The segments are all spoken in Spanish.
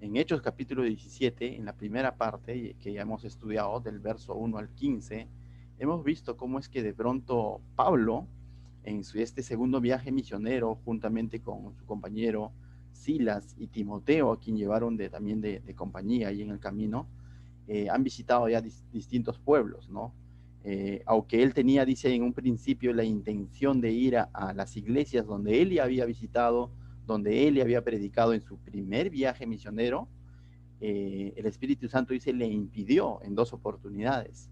En Hechos capítulo 17, en la primera parte que ya hemos estudiado, del verso 1 al 15, hemos visto cómo es que de pronto Pablo, en este segundo viaje misionero, juntamente con su compañero Silas y Timoteo, a quien llevaron también de compañía ahí en el camino, han visitado ya distintos pueblos, ¿no? Aunque él tenía, dice en un principio, la intención de ir a las iglesias donde él ya había visitado, donde él ya había predicado en su primer viaje misionero, el Espíritu Santo, dice, le impidió en 2 oportunidades.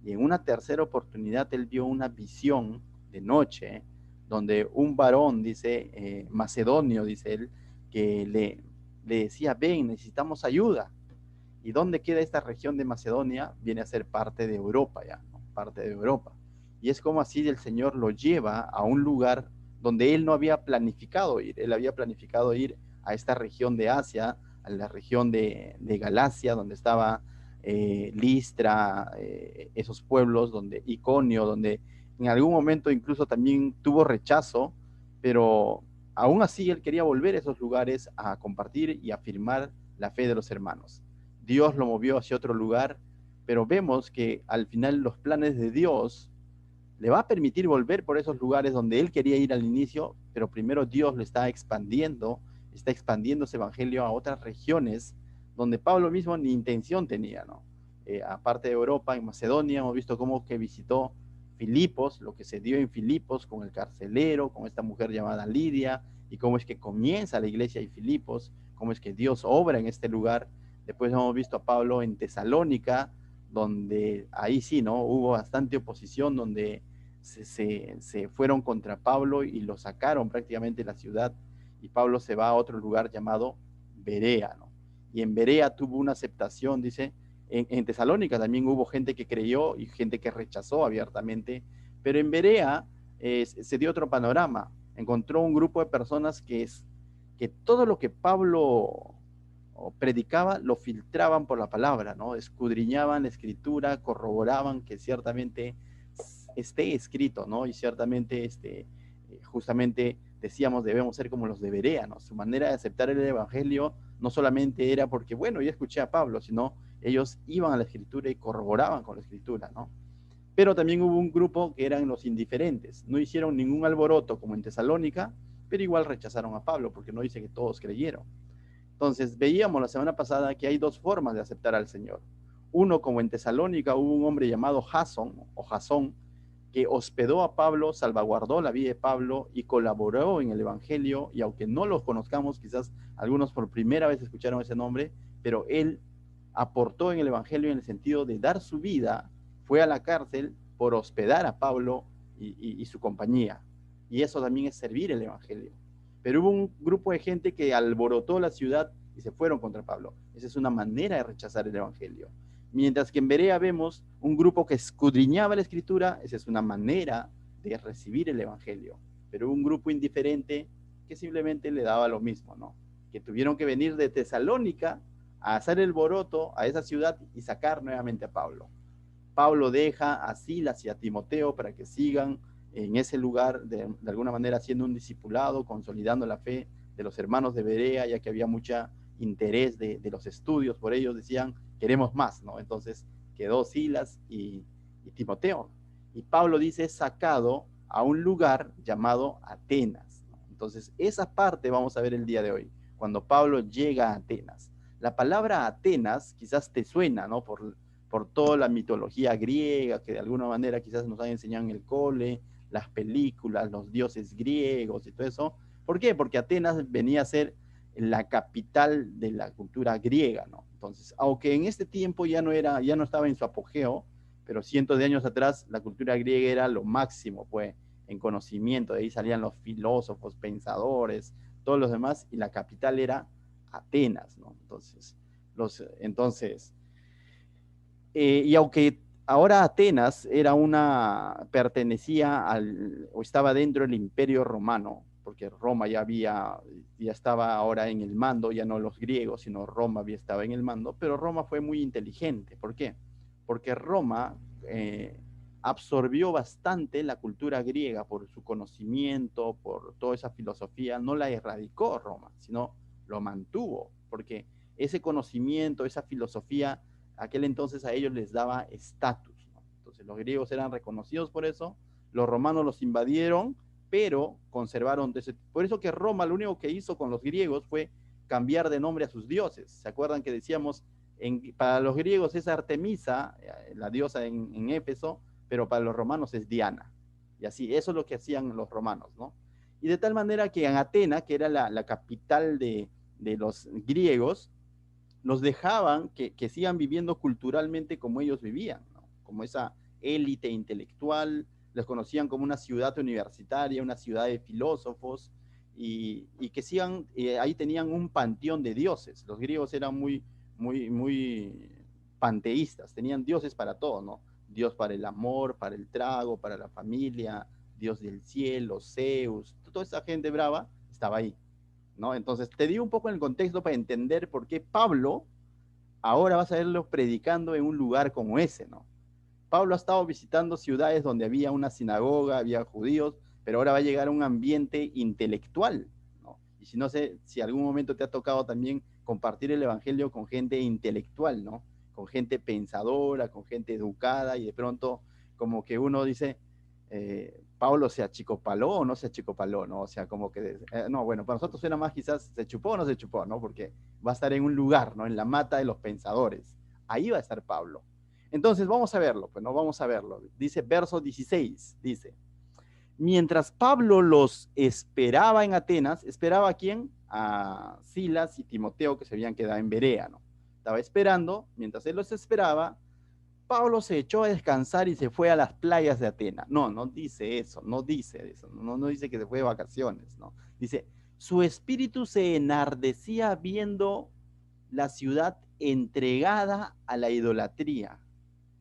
Y en una tercera oportunidad él vio una visión de noche, donde un varón, dice, macedonio, dice él, que le decía, ven, necesitamos ayuda. ¿Y dónde queda esta región de Macedonia? Viene a ser parte de Europa ya, ¿no? Parte de Europa. Y es como así el Señor lo lleva a un lugar donde él no había planificado ir. Él había planificado ir a esta región de Asia, a la región de Galacia, donde estaba Listra, esos pueblos, donde Iconio, donde en algún momento incluso también tuvo rechazo, pero aún así él quería volver a esos lugares a compartir y afirmar la fe de los hermanos. Dios lo movió hacia otro lugar, pero vemos que al final los planes de Dios le va a permitir volver por esos lugares donde él quería ir al inicio, pero primero Dios lo está expandiendo ese evangelio a otras regiones donde Pablo mismo ni intención tenía, ¿no? Aparte de Europa, en Macedonia, hemos visto cómo que visitó Filipos, lo que se dio en Filipos con el carcelero, con esta mujer llamada Lidia, y cómo es que comienza la iglesia en Filipos, cómo es que Dios obra en este lugar. Después hemos visto a Pablo en Tesalónica, donde ahí sí, ¿no? Hubo bastante oposición, donde se fueron contra Pablo y lo sacaron prácticamente de la ciudad, y Pablo se va a otro lugar llamado Berea, ¿no? Y en Berea tuvo una aceptación, dice, en Tesalónica también hubo gente que creyó y gente que rechazó abiertamente, pero en Berea se dio otro panorama. Encontró un grupo de personas que todo lo que Pablo predicaba lo filtraban por la palabra, ¿no? Escudriñaban la escritura, corroboraban que ciertamente esté escrito, ¿no? Y ciertamente, justamente decíamos, debemos ser como los de Berea, ¿no? Su manera de aceptar el evangelio no solamente era porque, bueno, yo escuché a Pablo, sino ellos iban a la escritura y corroboraban con la escritura, ¿no? Pero también hubo un grupo que eran los indiferentes, no hicieron ningún alboroto como en Tesalónica, pero igual rechazaron a Pablo, porque no dice que todos creyeron. Entonces, veíamos la semana pasada que hay 2 formas de aceptar al Señor. Uno, como en Tesalónica, hubo un hombre llamado Jasón, que hospedó a Pablo, salvaguardó la vida de Pablo y colaboró en el Evangelio, y aunque no los conozcamos, quizás algunos por primera vez escucharon ese nombre, pero él aportó en el Evangelio en el sentido de dar su vida, fue a la cárcel por hospedar a Pablo y su compañía. Y eso también es servir el Evangelio. Pero hubo un grupo de gente que alborotó la ciudad y se fueron contra Pablo. Esa es una manera de rechazar el Evangelio. Mientras que en Berea vemos un grupo que escudriñaba la escritura, esa es una manera de recibir el Evangelio. Pero un grupo indiferente que simplemente le daba lo mismo, ¿no? Que tuvieron que venir de Tesalónica a hacer el boroto a esa ciudad y sacar nuevamente a Pablo. Pablo deja a Silas y a Timoteo para que sigan en ese lugar, de alguna manera siendo un discipulado, consolidando la fe de los hermanos de Berea, ya que había mucho interés de los estudios por ellos, decían, queremos más, ¿no? Entonces quedó Silas y Timoteo. Y Pablo dice, es sacado a un lugar llamado Atenas, ¿no? Entonces esa parte vamos a ver el día de hoy, cuando Pablo llega a Atenas. La palabra Atenas quizás te suena, ¿no? Por toda la mitología griega que de alguna manera quizás nos han enseñado en el cole, las películas, los dioses griegos y todo eso. ¿Por qué? Porque Atenas venía a ser la capital de la cultura griega, ¿no? Entonces, aunque en este tiempo ya no estaba en su apogeo, pero cientos de años atrás la cultura griega era lo máximo, pues, en conocimiento. De ahí salían los filósofos, pensadores, todos los demás, y la capital era Atenas, ¿no? Entonces, y aunque ahora Atenas pertenecía o estaba dentro del Imperio Romano, porque Roma ya estaba ahora en el mando, ya no los griegos, sino Roma estaba en el mando, pero Roma fue muy inteligente. ¿Por qué? Porque Roma absorbió bastante la cultura griega por su conocimiento, por toda esa filosofía, no la erradicó Roma, sino lo mantuvo, porque ese conocimiento, esa filosofía, aquel entonces a ellos les daba estatus, ¿no? Entonces los griegos eran reconocidos por eso, los romanos los invadieron, pero conservaron de ese. Por eso que Roma lo único que hizo con los griegos fue cambiar de nombre a sus dioses. ¿Se acuerdan que decíamos, para los griegos es Artemisa, la diosa en Éfeso, pero para los romanos es Diana? Y así, eso es lo que hacían los romanos, ¿no? Y de tal manera que en Atenas, que era la capital de los griegos, los dejaban que sigan viviendo culturalmente como ellos vivían, ¿no? Como esa élite intelectual, les conocían como una ciudad universitaria, una ciudad de filósofos, y que sigan, ahí tenían un panteón de dioses. Los griegos eran muy panteístas, tenían dioses para todo, ¿no? Dios para el amor, para el trago, para la familia, Dios del cielo, Zeus, toda esa gente brava estaba ahí, ¿no? Entonces, te digo un poco en el contexto para entender por qué Pablo ahora vas a verlo predicando en un lugar como ese, ¿no? Pablo ha estado visitando ciudades donde había una sinagoga, había judíos, pero ahora va a llegar a un ambiente intelectual, ¿no? Y si no sé, si algún momento te ha tocado también compartir el evangelio con gente intelectual, ¿no? Con gente pensadora, con gente educada, y de pronto como que uno dice, Pablo se achicopaló o no se achicopaló, ¿no? O sea, como que, no, bueno, para nosotros suena más quizás se chupó o no se chupó, ¿no? Porque va a estar en un lugar, ¿no? En la mata de los pensadores. Ahí va a estar Pablo. Entonces, vamos a verlo, pues no, vamos a verlo. Dice verso 16, dice, mientras Pablo los esperaba en Atenas, ¿esperaba a quién? A Silas y Timoteo, que se habían quedado en Berea, ¿no? Estaba esperando, mientras él los esperaba, Pablo se echó a descansar y se fue a las playas de Atenas. No, no dice eso, no dice eso, no dice que se fue de vacaciones, no. Dice, su espíritu se enardecía viendo la ciudad entregada a la idolatría.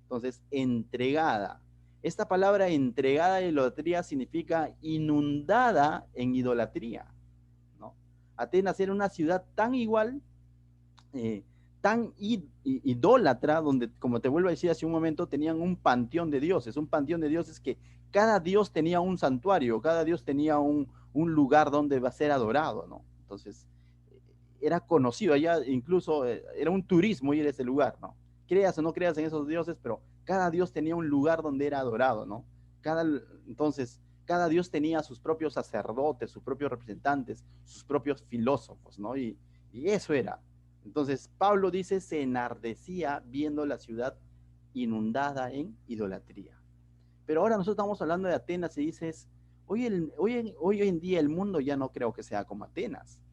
Entonces, entregada. Esta palabra entregada a la idolatría significa inundada en idolatría, ¿no? Atenas era una ciudad tan igual, tan idólatra, donde, como te vuelvo a decir hace un momento, tenían un panteón de dioses que cada dios tenía un santuario, cada dios tenía un lugar donde va a ser adorado, ¿no? Entonces, era conocido, allá incluso era un turismo ir a ese lugar, ¿no? Creas o no creas en esos dioses, pero cada dios tenía un lugar donde era adorado, ¿no? Entonces, cada dios tenía sus propios sacerdotes, sus propios representantes, sus propios filósofos, ¿no? Y eso era. Entonces, Pablo dice, se enardecía viendo la ciudad inundada en idolatría. Pero ahora nosotros estamos hablando de Atenas y dices, hoy en día el mundo ya no creo que sea como Atenas.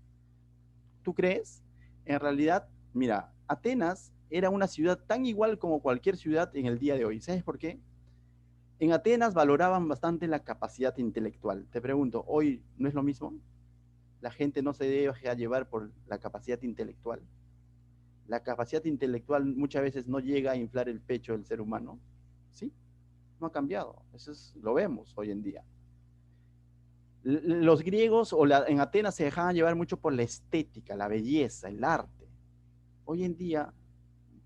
¿Tú crees? En realidad, mira, Atenas era una ciudad tan igual como cualquier ciudad en el día de hoy. ¿Sabes por qué? En Atenas valoraban bastante la capacidad intelectual. Te pregunto, ¿hoy no es lo mismo? La gente no se debe llevar por la capacidad intelectual. La capacidad intelectual muchas veces no llega a inflar el pecho del ser humano. ¿Sí? No ha cambiado. Lo vemos hoy en día. Los griegos en Atenas se dejaban llevar mucho por la estética, la belleza, el arte. Hoy en día,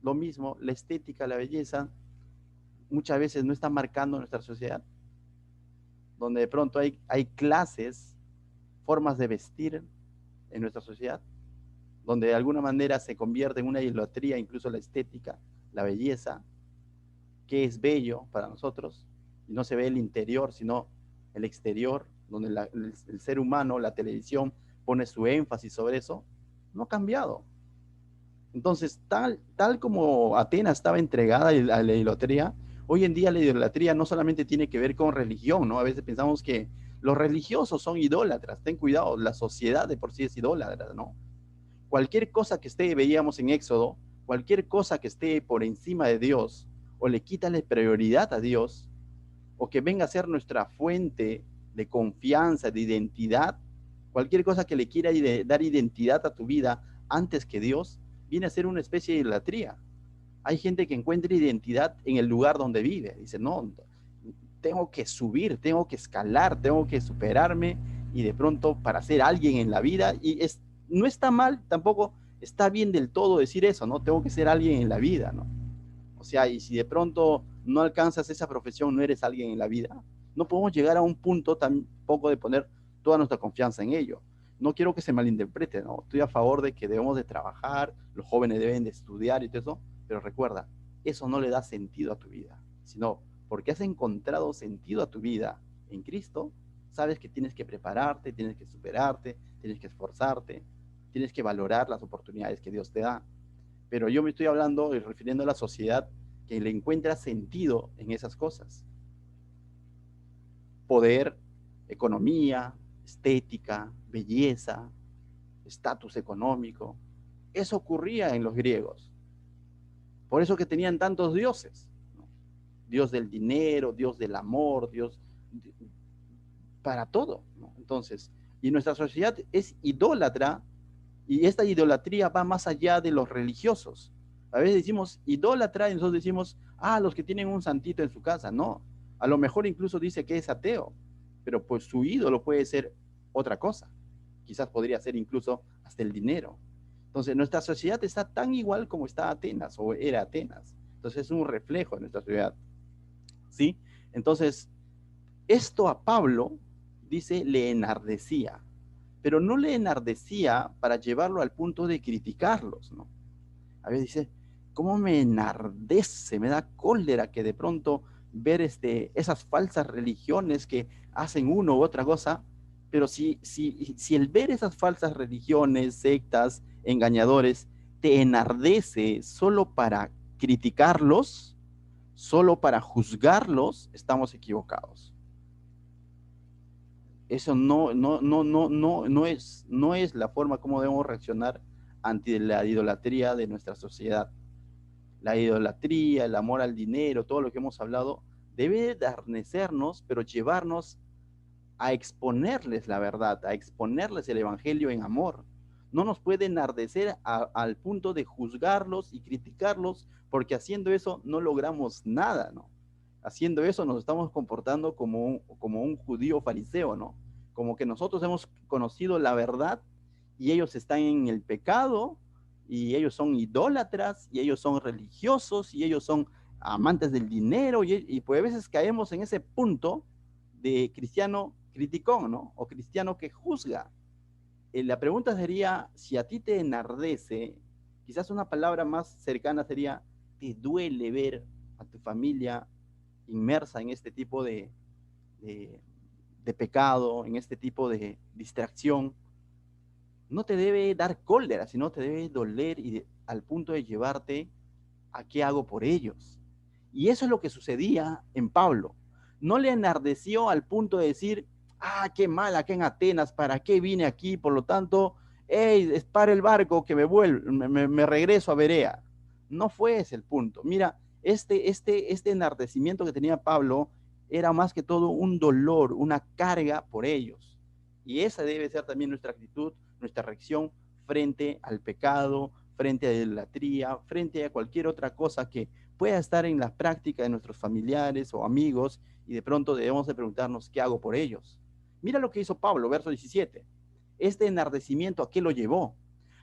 lo mismo, la estética, la belleza, muchas veces no está marcando nuestra sociedad, donde de pronto hay clases, formas de vestir en nuestra sociedad, donde de alguna manera se convierte en una idolatría, incluso la estética, la belleza, que es bello para nosotros, y no se ve el interior, sino el exterior, donde el ser humano, la televisión, pone su énfasis sobre eso, no ha cambiado. Entonces, tal como Atenas estaba entregada a la idolatría, hoy en día la idolatría no solamente tiene que ver con religión, ¿no? A veces pensamos que los religiosos son idólatras, ten cuidado, la sociedad de por sí es idólatra, ¿no? Cualquier cosa que esté, veíamos en Éxodo, cualquier cosa que esté por encima de Dios, o le quita la prioridad a Dios, o que venga a ser nuestra fuente de confianza, de identidad, cualquier cosa que le quiera dar identidad a tu vida antes que Dios, viene a ser una especie de idolatría. Hay gente que encuentra identidad en el lugar donde vive. Dice, no, tengo que subir, tengo que escalar, tengo que superarme, y de pronto para ser alguien en la vida, no está mal, tampoco está bien del todo decir eso, ¿no? Tengo que ser alguien en la vida, ¿no? O sea, y si de pronto no alcanzas esa profesión, no eres alguien en la vida, no podemos llegar a un punto tampoco de poner toda nuestra confianza en ello. no quiero que se malinterprete, ¿no? Estoy a favor de que debemos de trabajar, los jóvenes deben de estudiar y todo eso, pero recuerda, eso no le da sentido a tu vida, sino porque has encontrado sentido a tu vida en Cristo, sabes que tienes que prepararte, tienes que superarte, tienes que esforzarte, tienes que valorar las oportunidades que Dios te da. Pero yo me estoy hablando y refiriendo a la sociedad que le encuentra sentido en esas cosas. Poder, economía, estética, belleza, estatus económico. Eso ocurría en los griegos. Por eso que tenían tantos dioses, ¿no? Dios del dinero, Dios del amor, Dios para todo, ¿no? Entonces, y nuestra sociedad es idólatra, y esta idolatría va más allá de los religiosos. A veces decimos idólatra y nosotros decimos, los que tienen un santito en su casa. No, a lo mejor incluso dice que es ateo, pero pues su ídolo puede ser otra cosa. Quizás podría ser incluso hasta el dinero. Entonces, nuestra sociedad está tan igual como está Atenas o era Atenas. Entonces, es un reflejo de nuestra sociedad. ¿Sí? Entonces, esto a Pablo, dice, le enardecía, pero no le enardecía para llevarlo al punto de criticarlos, ¿no? A veces dice, ¿cómo me enardece, me da cólera que de pronto ver esas falsas religiones que hacen uno u otra cosa? Pero si el ver esas falsas religiones, sectas, engañadores, te enardece solo para criticarlos, solo para juzgarlos, estamos equivocados. Eso no es la forma como debemos reaccionar ante la idolatría de nuestra sociedad. La idolatría, el amor al dinero, todo lo que hemos hablado, debe darnecernos, pero llevarnos a exponerles la verdad, a exponerles el evangelio en amor. No nos puede enardecer al punto de juzgarlos y criticarlos, porque haciendo eso no logramos nada, ¿no? Haciendo eso nos estamos comportando como un judío fariseo, ¿no? Como que nosotros hemos conocido la verdad y ellos están en el pecado y ellos son idólatras y ellos son religiosos y ellos son amantes del dinero y pues a veces caemos en ese punto de cristiano criticón, ¿no? O cristiano que juzga. La pregunta sería, si a ti te enardece, quizás una palabra más cercana sería, ¿te duele ver a tu familia inmersa en este tipo de pecado, en este tipo de distracción? No te debe dar cólera, sino te debe doler al punto de llevarte a qué hago por ellos. Y eso es lo que sucedía en Pablo. No le enardeció al punto de decir, qué mal acá en Atenas, ¿para qué vine aquí? Por lo tanto, hey, para el barco que me regreso a Berea. No fue ese el punto. Mira, este enardecimiento que tenía Pablo era más que todo un dolor, una carga por ellos. Y esa debe ser también nuestra actitud, nuestra reacción frente al pecado, frente a la idolatría, frente a cualquier otra cosa que pueda estar en la práctica de nuestros familiares o amigos, y de pronto debemos de preguntarnos, ¿qué hago por ellos? Mira lo que hizo Pablo, verso 17. Este enardecimiento, ¿a qué lo llevó?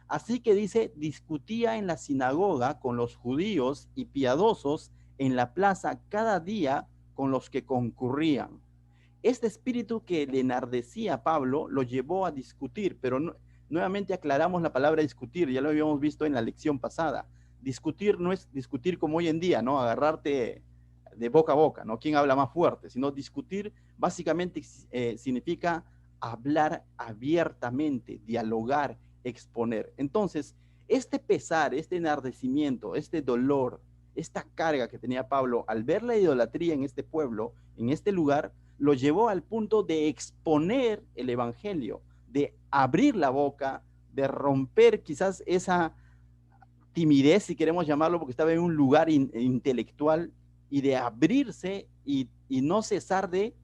Así que dice, discutía en la sinagoga con los judíos y piadosos en la plaza cada día con los que concurrían. Este espíritu que le enardecía a Pablo lo llevó a discutir, pero nuevamente aclaramos la palabra discutir, ya lo habíamos visto en la lección pasada. Discutir no es discutir como hoy en día, ¿no? Agarrarte de boca a boca, ¿no? ¿Quién habla más fuerte? Sino discutir básicamente significa hablar abiertamente, dialogar, exponer. Entonces, este pesar, este enardecimiento, este dolor, esta carga que tenía Pablo al ver la idolatría en este pueblo, en este lugar, lo llevó al punto de exponer el evangelio, de abrir la boca, de romper quizás esa timidez, si queremos llamarlo, porque estaba en un lugar intelectual, y de abrirse y no cesar de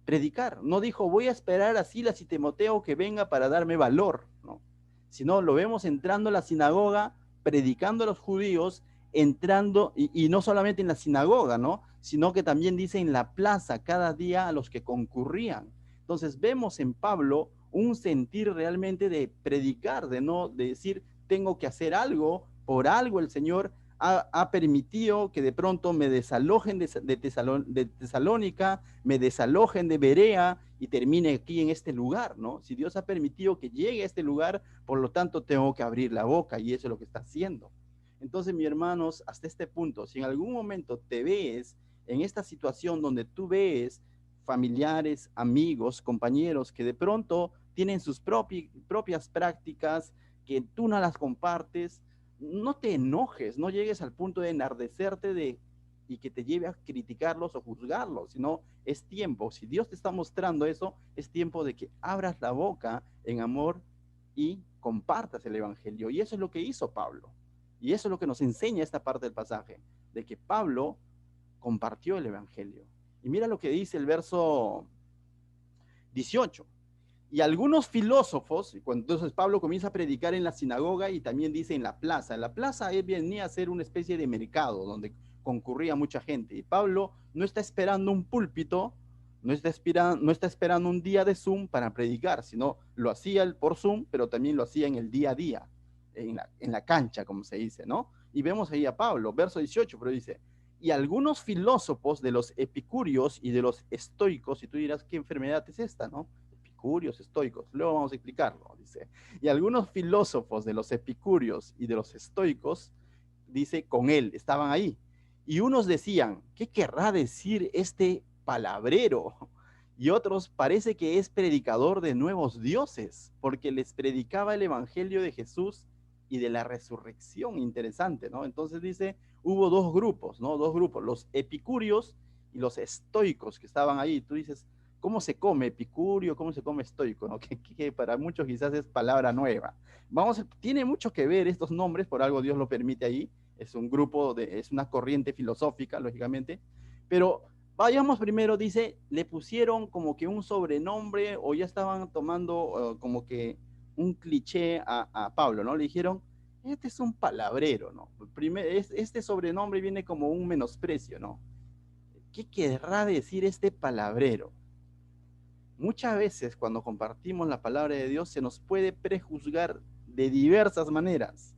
predicar. No dijo, voy a esperar a Silas y Timoteo que venga para darme valor, ¿no? Sino lo vemos entrando a la sinagoga, predicando a los judíos, entrando, y no solamente en la sinagoga, ¿no? Sino que también dice en la plaza cada día a los que concurrían. Entonces vemos en Pablo un sentir realmente de predicar, de no de decir, tengo que hacer algo, por algo el Señor ha permitido que de pronto me desalojen de Tesalónica, me desalojen de Berea y termine aquí en este lugar, ¿no? Si Dios ha permitido que llegue a este lugar, por lo tanto tengo que abrir la boca y eso es lo que está haciendo. Entonces, mis hermanos, hasta este punto, si en algún momento te ves en esta situación donde tú ves familiares, amigos, compañeros que de pronto tienen sus propias prácticas, que tú no las compartes, no te enojes, no llegues al punto de enardecerte y que te lleve a criticarlos o juzgarlos, sino es tiempo, si Dios te está mostrando eso, es tiempo de que abras la boca en amor y compartas el evangelio. Y eso es lo que hizo Pablo. Y eso es lo que nos enseña esta parte del pasaje, de que Pablo compartió el evangelio. Y mira lo que dice el verso 18. Y algunos filósofos, entonces Pablo comienza a predicar en la sinagoga y también dice en la plaza. En la plaza él venía a ser una especie de mercado donde concurría mucha gente. Y Pablo no está esperando un púlpito, no está esperando un día de Zoom para predicar, sino lo hacía por Zoom, pero también lo hacía en el día a día, en la cancha, como se dice, ¿no? Y vemos ahí a Pablo, verso 18, pero dice, y algunos filósofos de los epicúreos y de los estoicos, y tú dirás, ¿qué enfermedad es esta, no? Epicúreos, estoicos, luego vamos a explicarlo, dice. Y algunos filósofos de los epicúreos y de los estoicos, dice, con él, estaban ahí. Y unos decían, ¿qué querrá decir este palabrero? Y otros, parece que es predicador de nuevos dioses, porque les predicaba el evangelio de Jesús y de la resurrección. Interesante, ¿no? Entonces dice, hubo dos grupos, ¿no? Dos grupos, los epicúreos y los estoicos que estaban ahí. Tú dices, ¿cómo se come epicurio? ¿Cómo se come estoico? ¿No? Que para muchos quizás es palabra nueva. Tiene mucho que ver estos nombres, por algo Dios lo permite ahí. Es un grupo, es una corriente filosófica, lógicamente. Pero vayamos primero, dice, le pusieron como que un sobrenombre o ya estaban tomando como que un cliché a Pablo, ¿no? Le dijeron, este es un palabrero, ¿no? Este sobrenombre viene como un menosprecio, ¿no? ¿Qué querrá decir este palabrero? Muchas veces cuando compartimos la palabra de Dios se nos puede prejuzgar de diversas maneras,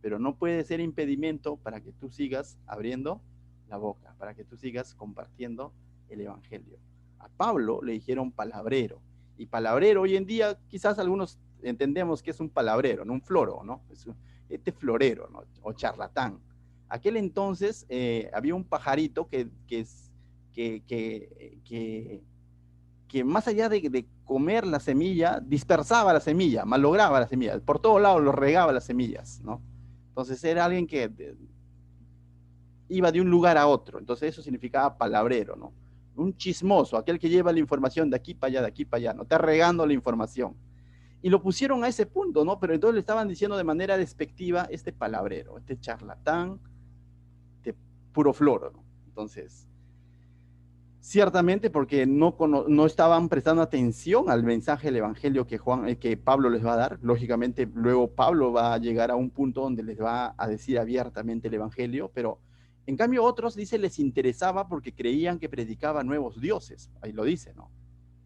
pero no puede ser impedimento para que tú sigas abriendo la boca, para que tú sigas compartiendo el evangelio. A Pablo le dijeron palabrero, y palabrero hoy en día quizás algunos entendemos que es un palabrero, no un floro, ¿no? Este florero, ¿no? O charlatán. Aquel entonces había un pajarito que más allá de comer la semilla, dispersaba la semilla, malograba la semilla, por todos lados lo regaba las semillas, ¿no? Entonces era alguien que iba de un lugar a otro, entonces eso significaba palabrero, ¿no? Un chismoso, aquel que lleva la información de aquí para allá, de aquí para allá, ¿no? Está regando la información. Y lo pusieron a ese punto, ¿no? Pero entonces le estaban diciendo de manera despectiva este palabrero, este charlatán de puro floro, ¿no? Entonces, ciertamente porque no estaban prestando atención al mensaje del evangelio que Pablo les va a dar. Lógicamente, luego Pablo va a llegar a un punto donde les va a decir abiertamente el evangelio, pero en cambio otros, dice, les interesaba porque creían que predicaba nuevos dioses. Ahí lo dice, ¿no?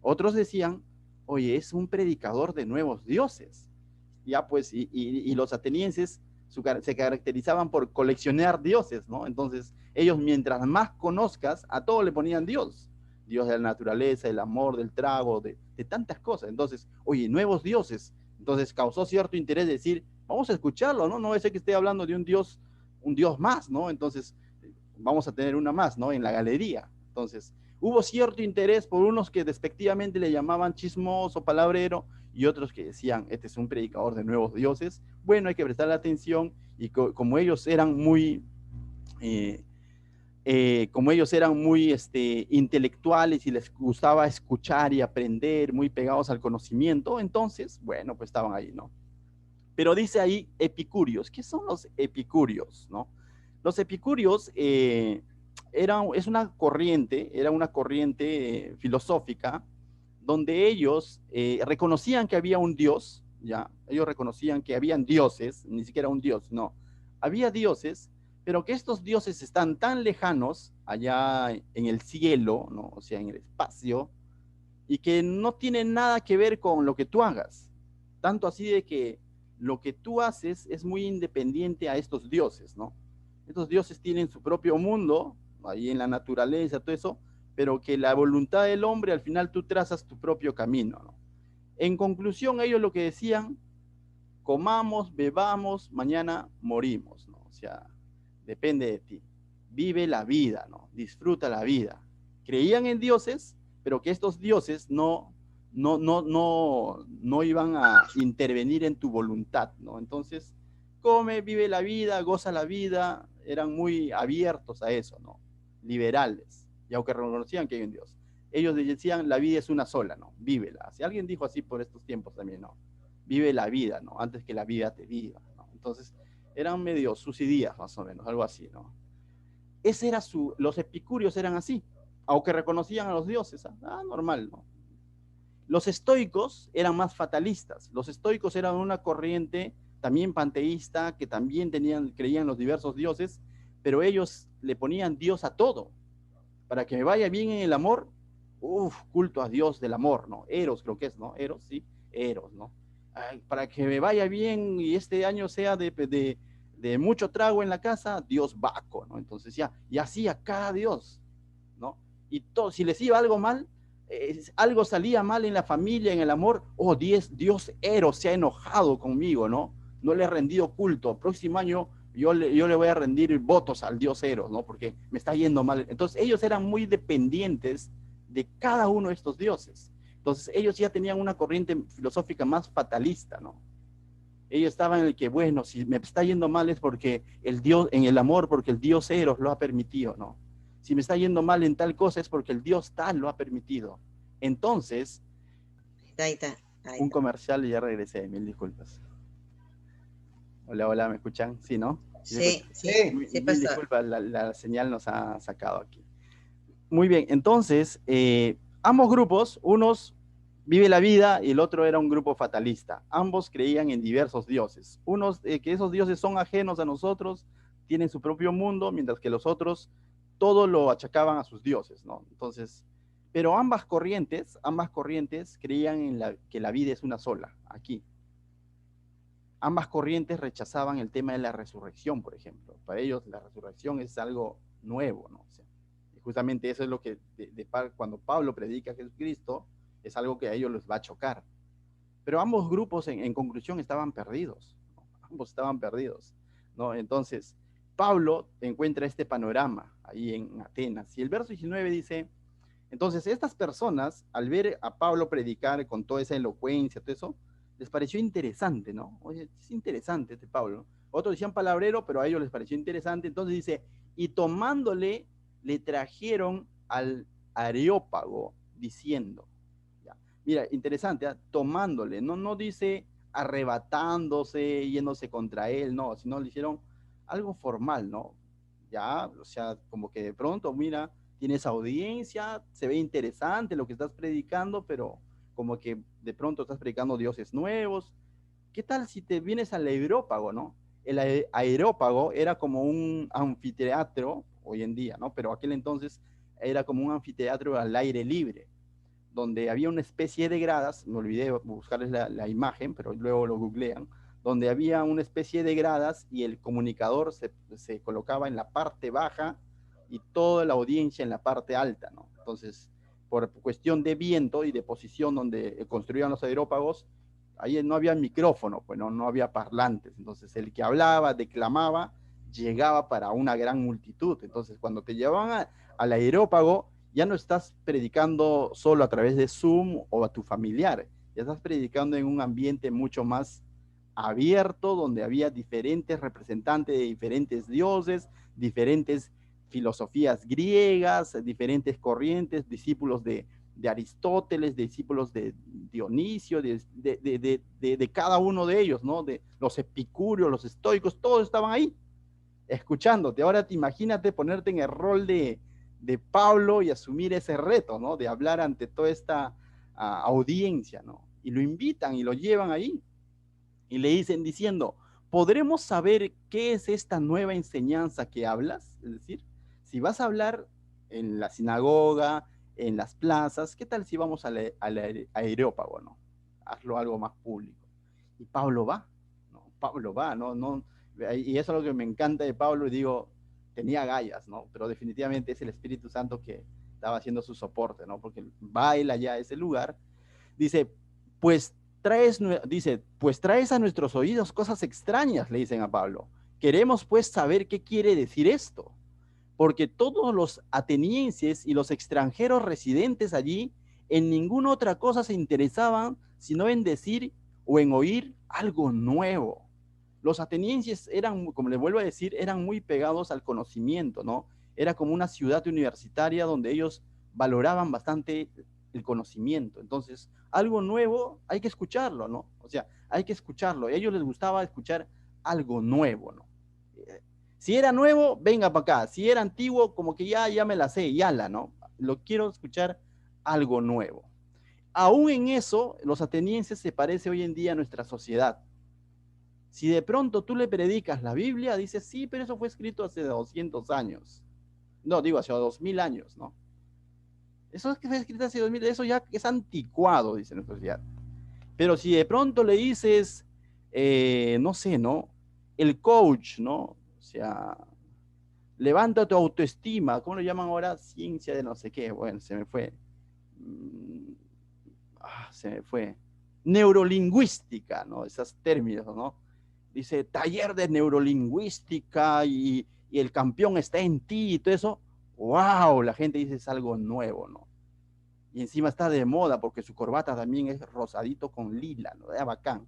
Otros decían, oye, es un predicador de nuevos dioses. Ya pues, y los atenienses se caracterizaban por coleccionar dioses, ¿no? Entonces, ellos mientras más conozcas, a todo le ponían Dios. Dios de la naturaleza, del amor, del trago, de tantas cosas. Entonces, oye, nuevos dioses. Entonces causó cierto interés de decir, vamos a escucharlo, ¿no? No es que esté hablando de un Dios más, ¿no? Entonces, vamos a tener una más, ¿no? En la galería. Entonces, hubo cierto interés por unos que despectivamente le llamaban chismoso, palabrero, y otros que decían, este es un predicador de nuevos dioses. Bueno, hay que prestarle atención, y como ellos eran muy intelectuales y les gustaba escuchar y aprender, muy pegados al conocimiento, entonces, bueno, pues estaban ahí, ¿no? Pero dice ahí epicúreos. ¿Qué son los epicúreos, no? Los epicúreos era una corriente filosófica donde ellos reconocían que había un Dios, ¿ya? Ellos reconocían que habían dioses, ni siquiera un Dios, no. Había dioses, pero que estos dioses están tan lejanos allá en el cielo, ¿no? O sea, en el espacio, y que no tienen nada que ver con lo que tú hagas. Tanto así de que lo que tú haces es muy independiente a estos dioses, ¿no? estos dioses tienen su propio mundo, ahí en la naturaleza, todo eso, pero que la voluntad del hombre, al final tú trazas tu propio camino, ¿no? En conclusión, ellos lo que decían, comamos, bebamos, mañana morimos, ¿no? O sea, depende de ti. Vive la vida, ¿no? Disfruta la vida. Creían en dioses, pero que estos dioses no iban a intervenir en tu voluntad, ¿no? Entonces, come, vive la vida, goza la vida, eran muy abiertos a eso, ¿no? Liberales, y aunque reconocían que hay un Dios. Ellos decían, la vida es una sola, ¿no? Vívela. Si alguien dijo así por estos tiempos también, ¿no? Vive la vida, ¿no? Antes que la vida te viva, ¿no? Entonces, eran medio suicidias, más o menos, algo así, ¿no? Ese era los epicúreos eran así, aunque reconocían a los dioses, normal, ¿no? Los estoicos eran más fatalistas. Los estoicos eran una corriente también panteísta, que también creían en los diversos dioses, pero ellos le ponían Dios a todo. Para que me vaya bien en el amor, culto a Dios del amor, ¿no? Eros creo que es, ¿no? Eros, sí, Eros, ¿no? Ay, para que me vaya bien y este año sea de mucho trago en la casa, Dios Baco, ¿no? Entonces ya, y así a cada Dios, ¿no? Y todo, si les iba algo mal, algo salía mal en la familia, en el amor, Dios Eros se ha enojado conmigo, ¿no? No le he rendido culto, próximo año yo le voy a rendir votos al dios Eros, ¿no? Porque me está yendo mal. Entonces ellos eran muy dependientes de cada uno de estos dioses. Entonces ellos ya tenían una corriente filosófica más fatalista, ¿no? Ellos estaban en el que, bueno, si me está yendo mal es porque el Dios, en el amor, porque el dios Eros lo ha permitido, ¿no? Si me está yendo mal en tal cosa es porque el dios tal lo ha permitido. Entonces, Ahí está, ahí un está. comercial y ya regresé, mil disculpas. Hola, hola, ¿me escuchan? Sí, ¿no? Sí, sí, sí, Mil pastor. disculpas, la señal nos ha sacado aquí. Muy bien, entonces, ambos grupos, unos vive la vida y el otro era un grupo fatalista. Ambos creían en diversos dioses. Unos que esos dioses son ajenos a nosotros, tienen su propio mundo, mientras que los otros todo lo achacaban a sus dioses, ¿no? Entonces, pero ambas corrientes creían que la vida es una sola, aquí. Ambas corrientes rechazaban el tema de la resurrección, por ejemplo. Para ellos la resurrección es algo nuevo, ¿no? O sea, y justamente eso es lo que cuando Pablo predica a Jesucristo, es algo que a ellos les va a chocar. Pero ambos grupos en conclusión estaban perdidos, ¿no? Ambos estaban perdidos, ¿no? Entonces, Pablo encuentra este panorama ahí en Atenas. Y el verso 19 dice, entonces estas personas, al ver a Pablo predicar con toda esa elocuencia, todo eso, les pareció interesante, ¿no? Oye, es interesante este Pablo. Otros decían palabrero, pero a ellos les pareció interesante. Entonces dice, y tomándole, le trajeron al Areópago, diciendo, ya. Mira, interesante, ¿eh? Tomándole, no dice arrebatándose, yéndose contra él, no, sino le hicieron algo formal, ¿no? Ya, o sea, como que de pronto, mira, tienes audiencia, se ve interesante lo que estás predicando, pero como que de pronto estás predicando dioses nuevos. ¿Qué tal si te vienes al Areópago, no? El Areópago era como un anfiteatro hoy en día, ¿no? Pero aquel entonces era como un anfiteatro al aire libre, donde había una especie de gradas, me olvidé buscarles la imagen, pero luego lo googlean, donde había una especie de gradas y el comunicador se colocaba en la parte baja y toda la audiencia en la parte alta, ¿no? Entonces, por cuestión de viento y de posición donde construían los aerópagos, ahí no había micrófono, pues no había parlantes, entonces el que hablaba, declamaba, llegaba para una gran multitud. Entonces, cuando te llevaban al aerópago, ya no estás predicando solo a través de Zoom o a tu familiar, ya estás predicando en un ambiente mucho más abierto, donde había diferentes representantes de diferentes dioses, diferentes filosofías griegas, diferentes corrientes, discípulos de Aristóteles, discípulos de Dionisio, de cada uno de ellos, ¿no? De los epicúreos, los estoicos, todos estaban ahí escuchándote. Ahora te imagínate ponerte en el rol de Pablo y asumir ese reto, ¿no? De hablar ante toda esta audiencia, ¿no? Y lo invitan y lo llevan ahí y le dicen diciendo, ¿podremos saber qué es esta nueva enseñanza que hablas? Es decir, si vas a hablar en la sinagoga, en las plazas, ¿qué tal si vamos al Areópago, ¿no? Hazlo algo más público. Y Pablo va, ¿no? Pablo va, ¿no? Y eso es lo que me encanta de Pablo, y digo, tenía agallas, ¿no? Pero definitivamente es el Espíritu Santo que estaba haciendo su soporte, ¿no? Porque va él allá a ese lugar. Dice, pues pues traes a nuestros oídos cosas extrañas, le dicen a Pablo. Queremos pues saber qué quiere decir esto, porque todos los atenienses y los extranjeros residentes allí en ninguna otra cosa se interesaban sino en decir o en oír algo nuevo. Los atenienses eran, como les vuelvo a decir, eran muy pegados al conocimiento, ¿no? Era como una ciudad universitaria donde ellos valoraban bastante el conocimiento. Entonces, algo nuevo hay que escucharlo, ¿no? O sea, hay que escucharlo. A ellos les gustaba escuchar algo nuevo, ¿no? Si era nuevo, venga para acá. Si era antiguo, como que ya me la sé, ya ¿no? Lo quiero escuchar algo nuevo. Aún en eso, los atenienses se parece hoy en día a nuestra sociedad. Si de pronto tú le predicas la Biblia, dices, sí, pero eso fue escrito hace 200 años. No, digo, hace 2000 años, ¿no? Eso es que fue escrito hace 2000, eso ya es anticuado, dice nuestra sociedad. Pero si de pronto le dices, no sé, ¿no? El coach, ¿no? O sea, levanta tu autoestima, ¿cómo lo llaman ahora? Ciencia de no sé qué, bueno, se me fue. Se me fue. Neurolingüística, ¿no? Esos términos, ¿no? Dice, taller de neurolingüística y el campeón está en ti y todo eso. ¡Wow! La gente dice, es algo nuevo, ¿no? Y encima está de moda porque su corbata también es rosadito con lila, ¿no? Es bacán.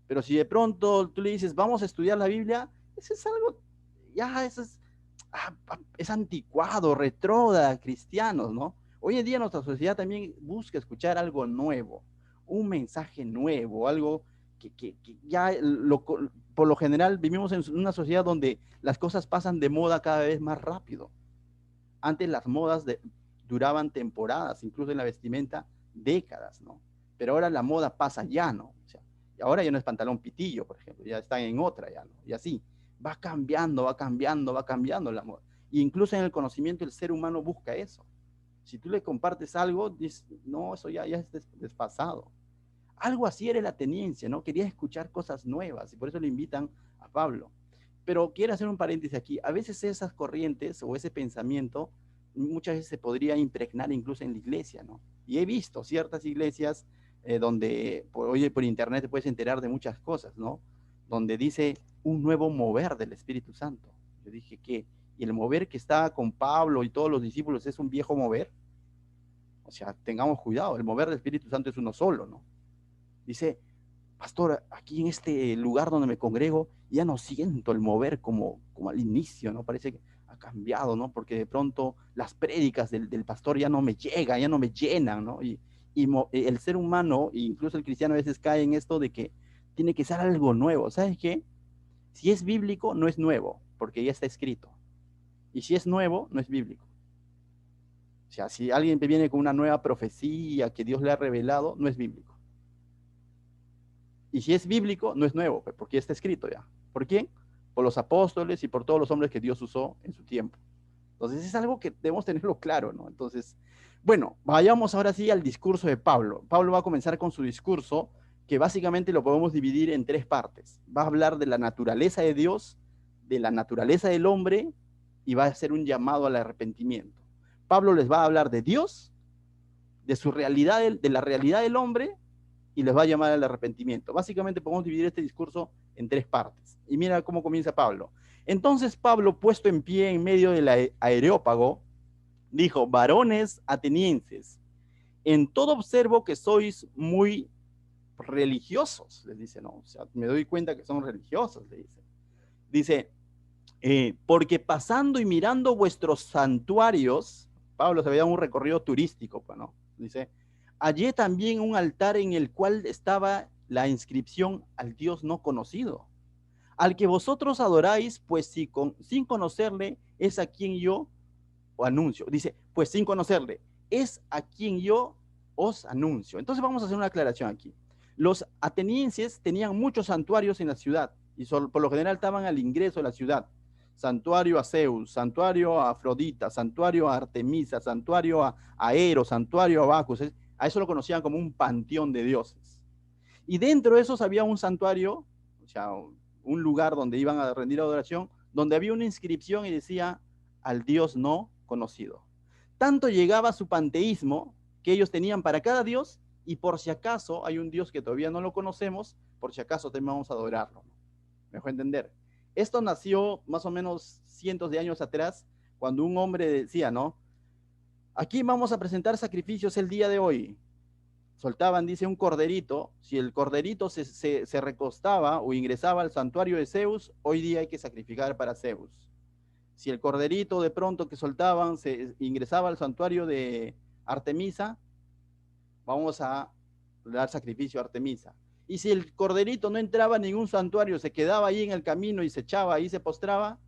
Pero si de pronto tú le dices, vamos a estudiar la Biblia, eso es algo, ya, eso es anticuado, retrógrado, cristianos, ¿no? Hoy en día nuestra sociedad también busca escuchar algo nuevo, un mensaje nuevo, algo que ya por lo general vivimos en una sociedad donde las cosas pasan de moda cada vez más rápido. Antes las modas duraban temporadas, incluso en la vestimenta, décadas, ¿no? Pero ahora la moda pasa ya, ¿no? O sea, ahora ya no es pantalón pitillo, por ejemplo, ya están en otra, ya, ¿no? Y así, va cambiando, va cambiando, va cambiando la moda. E incluso en el conocimiento el ser humano busca eso. Si tú le compartes algo, dices, no, eso ya es desfasado. Algo así era la ateniense, ¿no? Quería escuchar cosas nuevas y por eso le invitan a Pablo. Pero quiero hacer un paréntesis aquí. A veces esas corrientes o ese pensamiento muchas veces se podría impregnar incluso en la iglesia, ¿no? Y he visto ciertas iglesias donde por internet te puedes enterar de muchas cosas, ¿no? Donde dice un nuevo mover del Espíritu Santo. Yo dije, ¿qué? ¿Y el mover que está con Pablo y todos los discípulos es un viejo mover? O sea, tengamos cuidado, el mover del Espíritu Santo es uno solo, ¿no? Dice, pastor, aquí en este lugar donde me congrego, ya no siento el mover como al inicio, ¿no? Parece que ha cambiado, ¿no? Porque de pronto las prédicas del pastor ya no me llegan, ya no me llenan, ¿no? Y el ser humano, e incluso el cristiano a veces cae en esto de que tiene que ser algo nuevo. ¿Sabes qué? Si es bíblico, no es nuevo, porque ya está escrito. Y si es nuevo, no es bíblico. O sea, si alguien te viene con una nueva profecía que Dios le ha revelado, no es bíblico. Y si es bíblico, no es nuevo, porque ya está escrito ya. ¿Por quién? Por los apóstoles y por todos los hombres que Dios usó en su tiempo. Entonces es algo que debemos tenerlo claro, ¿no? Entonces, bueno, vayamos ahora sí al discurso de Pablo. Pablo va a comenzar con su discurso, que básicamente lo podemos dividir en tres partes. Va a hablar de la naturaleza de Dios, de la naturaleza del hombre, y va a hacer un llamado al arrepentimiento. Pablo les va a hablar de Dios, de su realidad, de la realidad del hombre, y les va a llamar al arrepentimiento. Básicamente podemos dividir este discurso en tres partes. Y mira cómo comienza Pablo. Entonces Pablo, puesto en pie en medio del Areópago, dijo, varones atenienses, en todo observo que sois muy religiosos, les dice, no, o sea, me doy cuenta que son religiosos, le dice. Dice, porque pasando y mirando vuestros santuarios, Pablo se veía un recorrido turístico, pues, ¿no? Dice, hallé también un altar en el cual estaba la inscripción al Dios no conocido, al que vosotros adoráis, pues sin conocerle es a quien yo os anuncio. Dice, pues sin conocerle es a quien yo os anuncio. Entonces vamos a hacer una aclaración aquí. Los atenienses tenían muchos santuarios en la ciudad y por lo general estaban al ingreso de la ciudad. Santuario a Zeus, santuario a Afrodita, santuario a Artemisa, santuario a Eros, santuario a Bacus. A eso lo conocían como un panteón de dioses. Y dentro de esos había un santuario, o sea, un lugar donde iban a rendir adoración, donde había una inscripción y decía, al Dios no conocido. Tanto llegaba su panteísmo que ellos tenían para cada Dios, y por si acaso hay un Dios que todavía no lo conocemos, por si acaso también vamos a adorarlo. ¿Me dejó entender? Esto nació más o menos cientos de años atrás, cuando un hombre decía, ¿no? Aquí vamos a presentar sacrificios el día de hoy. Soltaban, dice, un corderito. Si el corderito se recostaba o ingresaba al santuario de Zeus, hoy día hay que sacrificar para Zeus. Si el corderito de pronto que soltaban se ingresaba al santuario de Artemisa, vamos a dar sacrificio a Artemisa. Y si el corderito no entraba en ningún santuario, se quedaba ahí en el camino y se echaba ahí, se postraba,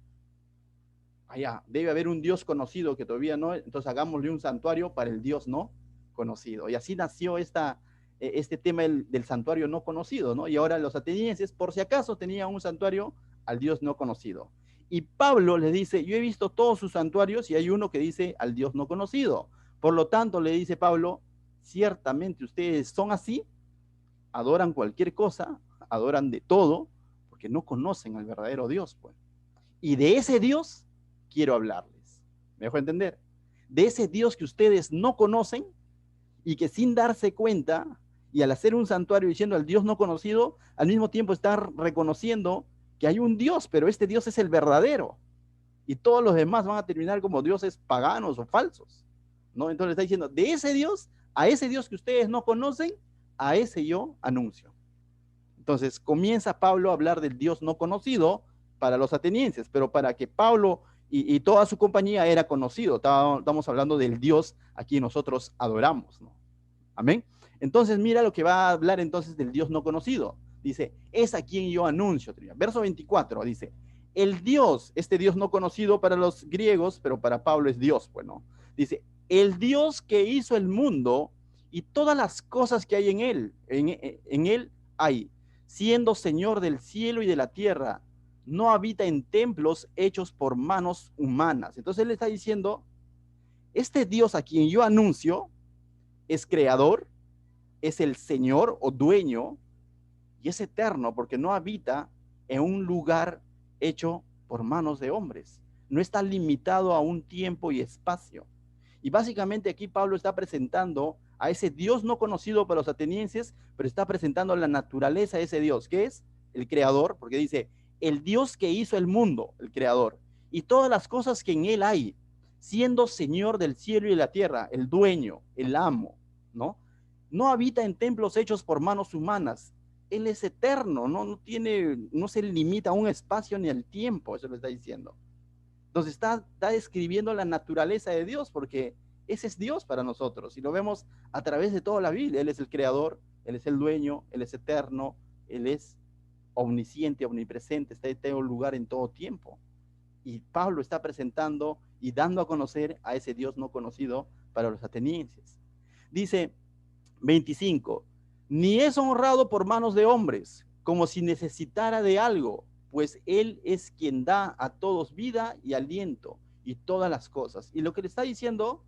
allá debe haber un Dios conocido que todavía no, entonces hagámosle un santuario para el Dios no conocido. Y así nació este tema del santuario no conocido, ¿no? Y ahora los atenienses, por si acaso, tenían un santuario al Dios no conocido. Y Pablo les dice, yo he visto todos sus santuarios y hay uno que dice al Dios no conocido. Por lo tanto, le dice Pablo, ciertamente ustedes son así, adoran cualquier cosa, adoran de todo, porque no conocen al verdadero Dios, pues. Y de ese Dios quiero hablarles. ¿Me dejo entender? De ese Dios que ustedes no conocen y que sin darse cuenta y al hacer un santuario diciendo al Dios no conocido, al mismo tiempo estar reconociendo que hay un Dios, pero este Dios es el verdadero. Y todos los demás van a terminar como dioses paganos o falsos, ¿no? Entonces está diciendo, de ese Dios, a ese Dios que ustedes no conocen, a ese yo anuncio. Entonces comienza Pablo a hablar del Dios no conocido para los atenienses, pero para que Pablo y toda su compañía era conocido. Estamos hablando del Dios a quien nosotros adoramos, ¿no? Amén. Entonces mira lo que va a hablar entonces del Dios no conocido. Dice, es a quien yo anuncio. Verso 24 dice, el Dios, este Dios no conocido para los griegos, pero para Pablo es Dios, bueno, dice, el Dios que hizo el mundo y todas las cosas que hay en él, en él hay, siendo Señor del cielo y de la tierra, no habita en templos hechos por manos humanas. Entonces él está diciendo, este Dios a quien yo anuncio es creador, es el Señor o dueño y es eterno porque no habita en un lugar hecho por manos de hombres. No está limitado a un tiempo y espacio. Y básicamente aquí Pablo está presentando a ese Dios no conocido para los atenienses, pero está presentando la naturaleza de ese Dios, que es el creador, porque dice, el Dios que hizo el mundo, el creador, y todas las cosas que en él hay, siendo Señor del cielo y de la tierra, el dueño, el amo, ¿no? No habita en templos hechos por manos humanas. Él es eterno, no se limita a un espacio ni al tiempo, eso lo está diciendo. Entonces está describiendo la naturaleza de Dios, porque ese es Dios para nosotros, y lo vemos a través de toda la Biblia. Él es el creador, Él es el dueño, Él es eterno, Él es omnisciente, omnipresente, está en todo lugar, en todo tiempo. Y Pablo está presentando y dando a conocer a ese Dios no conocido para los atenienses. Dice 25, ni es honrado por manos de hombres, como si necesitara de algo, pues Él es quien da a todos vida y aliento y todas las cosas. Y lo que le está diciendo,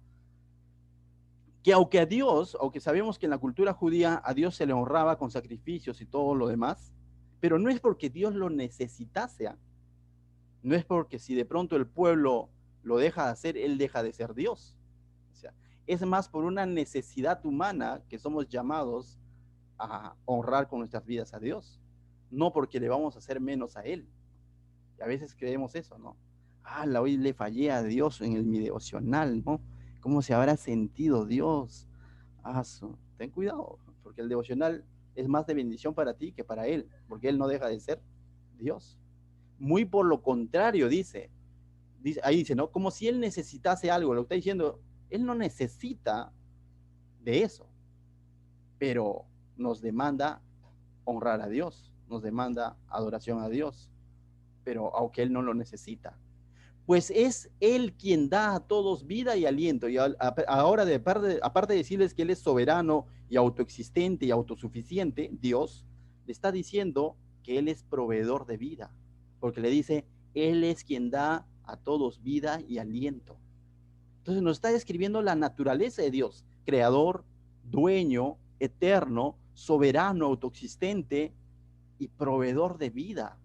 que aunque a Dios, aunque sabemos que en la cultura judía a Dios se le honraba con sacrificios y todo lo demás, pero no es porque Dios lo necesitase, no es porque si de pronto el pueblo lo deja de hacer, Él deja de ser Dios. O sea, es más por una necesidad humana que somos llamados a honrar con nuestras vidas a Dios, no porque le vamos a hacer menos a Él. Y a veces creemos eso, ¿no? Hoy le fallé a Dios en mi devocional, ¿no? ¿Cómo se habrá sentido Dios? Ten cuidado, porque el devocional es más de bendición para ti que para Él, porque Él no deja de ser Dios. Muy por lo contrario, ahí dice, ¿no? Como si Él necesitase algo. Lo que está diciendo, Él no necesita de eso, pero nos demanda honrar a Dios, nos demanda adoración a Dios, pero aunque Él no lo necesita, pues es Él quien da a todos vida y aliento. Y ahora, aparte de decirles que Él es soberano y autoexistente y autosuficiente, Dios le está diciendo que Él es proveedor de vida, porque le dice, Él es quien da a todos vida y aliento. Entonces nos está describiendo la naturaleza de Dios, creador, dueño, eterno, soberano, autoexistente y proveedor de vida.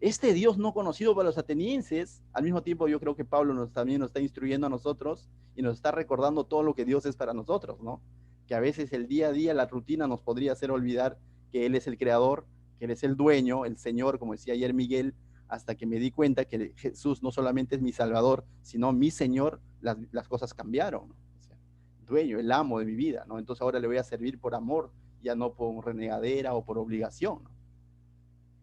Este Dios no conocido para los atenienses, al mismo tiempo yo creo que Pablo también nos está instruyendo a nosotros y nos está recordando todo lo que Dios es para nosotros, ¿no? Que a veces el día a día, la rutina nos podría hacer olvidar que Él es el creador, que Él es el dueño, el Señor, como decía ayer Miguel, hasta que me di cuenta que Jesús no solamente es mi Salvador, sino mi Señor, las cosas cambiaron, ¿no? O sea, dueño, el amo de mi vida, ¿no? Entonces ahora le voy a servir por amor, ya no por renegadera o por obligación, ¿no?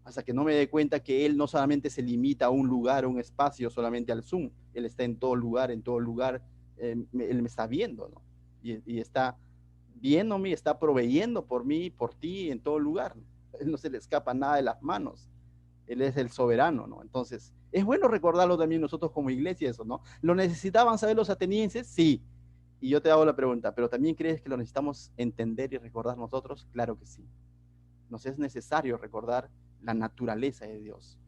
Hasta que no me dé cuenta que Él no solamente se limita a un lugar, a un espacio, solamente al Zoom, Él está en todo lugar, Él me está viendo, ¿no? Y está viéndome, está proveyendo por mí, por ti, en todo lugar, ¿no? Él no se le escapa nada de las manos, Él es el soberano, ¿no? Entonces, es bueno recordarlo también nosotros como iglesia eso, ¿no? ¿Lo necesitaban saber los atenienses? Sí. Y yo te hago la pregunta, ¿pero también crees que lo necesitamos entender y recordar nosotros? Claro que sí. Nos es necesario recordar la naturaleza de Dios,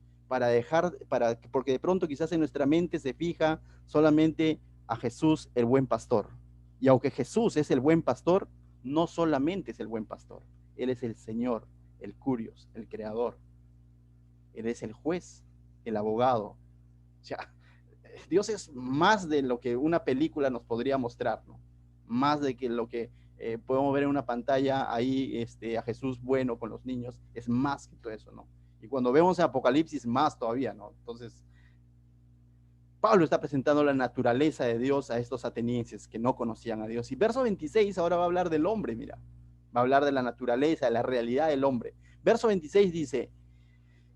porque de pronto quizás en nuestra mente se fija solamente a Jesús el buen pastor. Y aunque Jesús es el buen pastor, no solamente es el buen pastor, Él es el Señor, el Curios, el Creador. Él es el juez, el abogado. O sea, Dios es más de lo que una película nos podría mostrar, ¿no? Más de que lo que podemos ver en una pantalla ahí a Jesús bueno con los niños, es más que todo eso, ¿no? Y cuando vemos en Apocalipsis, más todavía, ¿no? Entonces, Pablo está presentando la naturaleza de Dios a estos atenienses que no conocían a Dios. Y verso 26 ahora va a hablar del hombre, mira. Va a hablar de la naturaleza, de la realidad del hombre. Verso 26 dice,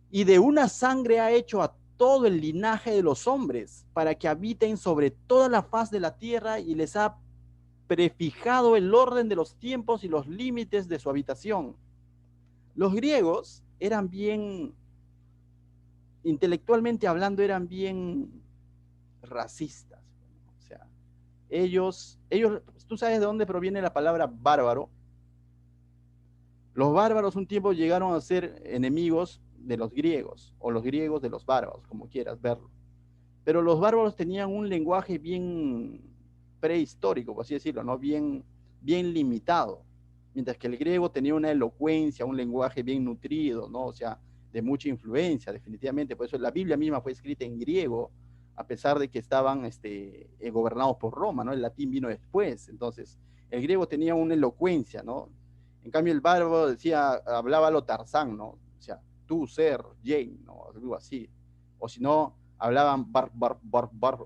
y de una sangre ha hecho a todo el linaje de los hombres, para que habiten sobre toda la faz de la tierra, y les ha prefijado el orden de los tiempos y los límites de su habitación. Los griegos eran bien, intelectualmente hablando, eran bien racistas. O sea, tú sabes de dónde proviene la palabra bárbaro. Los bárbaros un tiempo llegaron a ser enemigos de los griegos, o los griegos de los bárbaros, como quieras verlo. Pero los bárbaros tenían un lenguaje bien prehistórico, por así decirlo, ¿no? Bien limitado. Mientras que el griego tenía una elocuencia, un lenguaje bien nutrido, ¿no? O sea, de mucha influencia, definitivamente. Por eso la Biblia misma fue escrita en griego, a pesar de que estaban gobernados por Roma, ¿no? El latín vino después. Entonces, el griego tenía una elocuencia, ¿no? En cambio, el bárbaro hablaba a lo Tarzán, ¿no? O sea, tú, ser, Jane, ¿no? Algo así. O si no, hablaban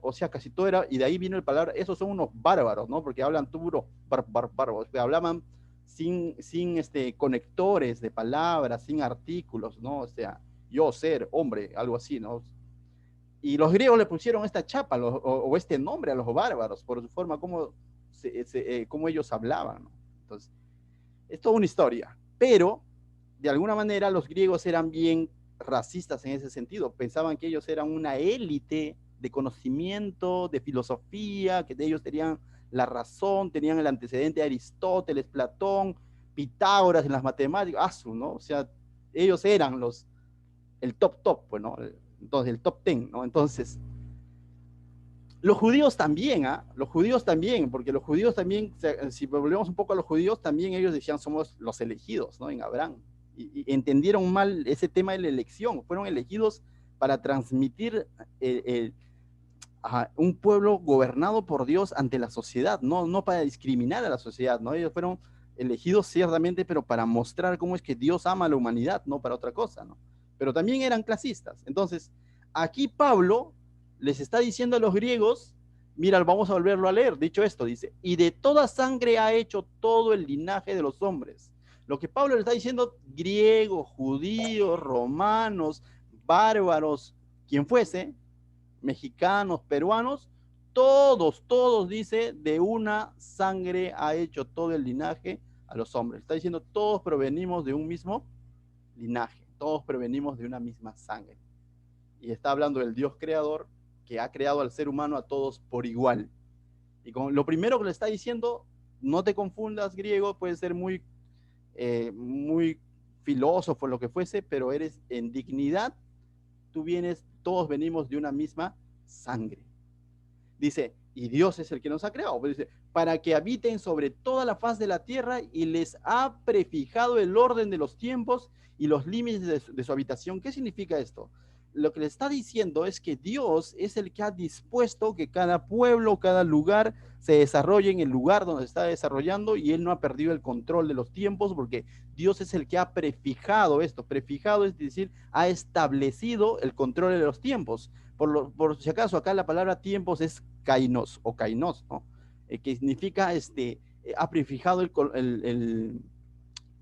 o sea, casi todo era, y de ahí vino el palabra, esos son unos bárbaros, ¿no? Porque hablan puro hablaban sin conectores de palabras, sin artículos, ¿no? O sea, yo, ser, hombre, algo así, ¿no? Y los griegos le pusieron esta chapa o este nombre a los bárbaros por su forma como ellos hablaban, ¿no? Entonces, es toda una historia, pero de alguna manera los griegos eran bien racistas en ese sentido, pensaban que ellos eran una élite de conocimiento, de filosofía, que de ellos tenían la razón, tenían el antecedente de Aristóteles, Platón, Pitágoras en las matemáticas, ¿no? O sea, ellos eran el top, pues, ¿no? Entonces, el top 10, ¿no? Entonces, los judíos también, los judíos también, porque los judíos también, si volvemos un poco a los judíos, también ellos decían somos los elegidos, ¿no? En Abraham. Y entendieron mal ese tema de la elección. Fueron elegidos para transmitir a un pueblo gobernado por Dios ante la sociedad, no para discriminar a la sociedad, ¿no? Ellos fueron elegidos ciertamente, pero para mostrar cómo es que Dios ama a la humanidad, no para otra cosa, ¿no? Pero también eran clasistas. Entonces, aquí Pablo les está diciendo a los griegos, mira, vamos a volverlo a leer, dicho esto, dice, y de toda sangre ha hecho todo el linaje de los hombres. Lo que Pablo le está diciendo, griegos, judíos, romanos, bárbaros, quien fuese, mexicanos, peruanos, todos, dice, de una sangre ha hecho todo el linaje a los hombres. Está diciendo, todos provenimos de un mismo linaje, todos provenimos de una misma sangre. Y está hablando del Dios creador que ha creado al ser humano a todos por igual. Y con lo primero que le está diciendo, no te confundas, griego, puede ser muy filósofo, lo que fuese, pero eres en dignidad, todos venimos de una misma sangre. Dice, y Dios es el que nos ha creado. Dice, para que habiten sobre toda la faz de la tierra y les ha prefijado el orden de los tiempos y los límites de su habitación. ¿Qué significa esto? lo que le está diciendo es que Dios es el que ha dispuesto que cada pueblo, cada lugar se desarrolle en el lugar donde se está desarrollando, y Él no ha perdido el control de los tiempos, porque Dios es el que ha prefijado esto. Prefijado es decir, ha establecido el control de los tiempos. Por si acaso, acá la palabra tiempos es kainos o kainos, ¿no? Que significa, ha prefijado el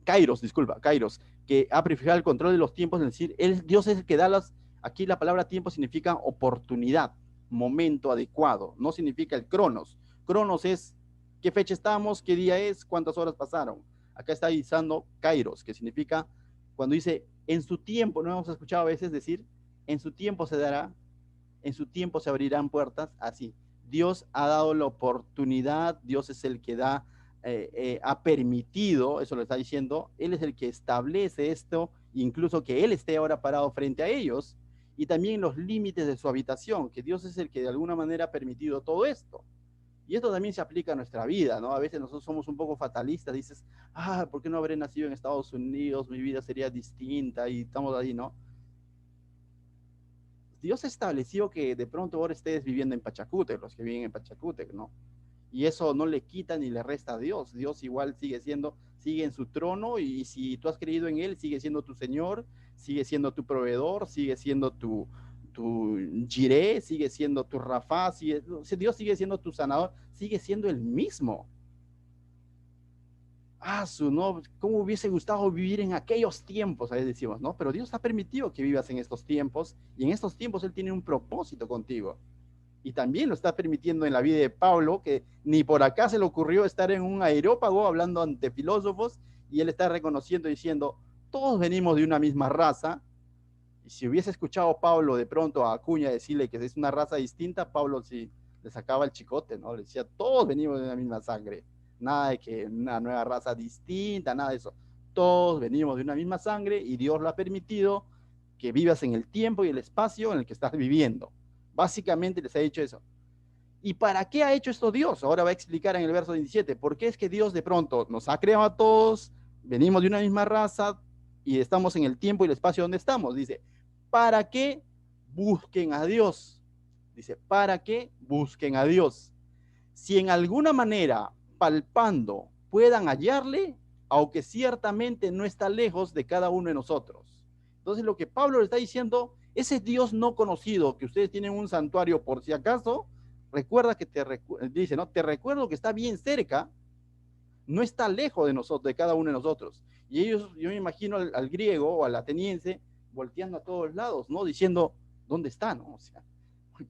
kairos, disculpa, kairos, que ha prefijado el control de los tiempos, es decir, Dios es el que da aquí la palabra tiempo significa oportunidad, momento adecuado, no significa el cronos. Cronos es qué fecha estamos, qué día es, cuántas horas pasaron. Acá está usando kairos, que significa cuando dice en su tiempo. No hemos escuchado a veces decir en su tiempo se dará, en su tiempo se abrirán puertas, así. Dios ha dado la oportunidad, Dios es el que da, ha permitido, eso lo está diciendo, Él es el que establece esto, incluso que Él esté ahora parado frente a ellos, y también los límites de su habitación, que Dios es el que de alguna manera ha permitido todo esto. Y esto también se aplica a nuestra vida, ¿no? A veces nosotros somos un poco fatalistas, dices, ¿por qué no habré nacido en Estados Unidos? Mi vida sería distinta, y estamos ahí, ¿no? Dios estableció que de pronto ahora estés viviendo en Pachacútec, los que viven en Pachacútec, ¿no? Y eso no le quita ni le resta a Dios. Dios igual sigue en su trono, y si tú has creído en Él, sigue siendo tu Señor, sigue siendo tu proveedor, sigue siendo tu Jireh, sigue siendo tu Rafá, Dios sigue siendo tu sanador, sigue siendo el mismo. ¿No? ¿Cómo hubiese gustado vivir en aquellos tiempos? Ahí decimos, ¿no? Pero Dios ha permitido que vivas en estos tiempos, y en estos tiempos Él tiene un propósito contigo. Y también lo está permitiendo en la vida de Pablo, que ni por acá se le ocurrió estar en un aerópago hablando ante filósofos, y él está reconociendo, diciendo, todos venimos de una misma raza. Y si hubiese escuchado a Pablo de pronto a Acuña decirle que es una raza distinta, Pablo sí le sacaba el chicote, ¿no? Le decía, todos venimos de una misma sangre. Nada de que una nueva raza distinta, nada de eso. Todos venimos de una misma sangre, y Dios lo ha permitido que vivas en el tiempo y el espacio en el que estás viviendo. Básicamente les ha dicho eso. ¿Y para qué ha hecho esto Dios? Ahora va a explicar en el verso 17. ¿Por qué es que Dios de pronto nos ha creado a todos, venimos de una misma raza y estamos en el tiempo y el espacio donde estamos? Dice, para que busquen a Dios. Dice, para que busquen a Dios. Si en alguna manera, palpando, puedan hallarle, aunque ciertamente no está lejos de cada uno de nosotros. Entonces lo que Pablo le está diciendo, ese Dios no conocido, que ustedes tienen un santuario por si acaso, recuerda que dice, ¿no? Te recuerdo que está bien cerca, no está lejos de nosotros, de cada uno de nosotros. Y ellos, yo me imagino al griego o al ateniense volteando a todos lados, ¿no? Diciendo, ¿dónde está, no? O sea,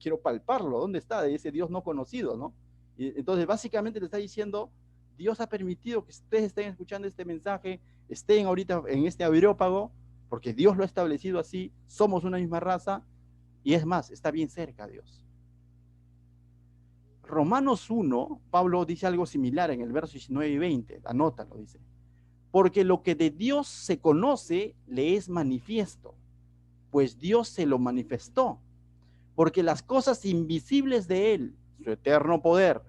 quiero palparlo, ¿dónde está? De ese Dios no conocido, ¿no? Y entonces básicamente le está diciendo, Dios ha permitido que ustedes estén escuchando este mensaje, estén ahorita en este aerópago, porque Dios lo ha establecido así, somos una misma raza, y es más, está bien cerca Dios. Romanos 1, Pablo dice algo similar en el verso 19 y 20, anótalo, dice, porque lo que de Dios se conoce le es manifiesto, pues Dios se lo manifestó, porque las cosas invisibles de Él, su eterno poder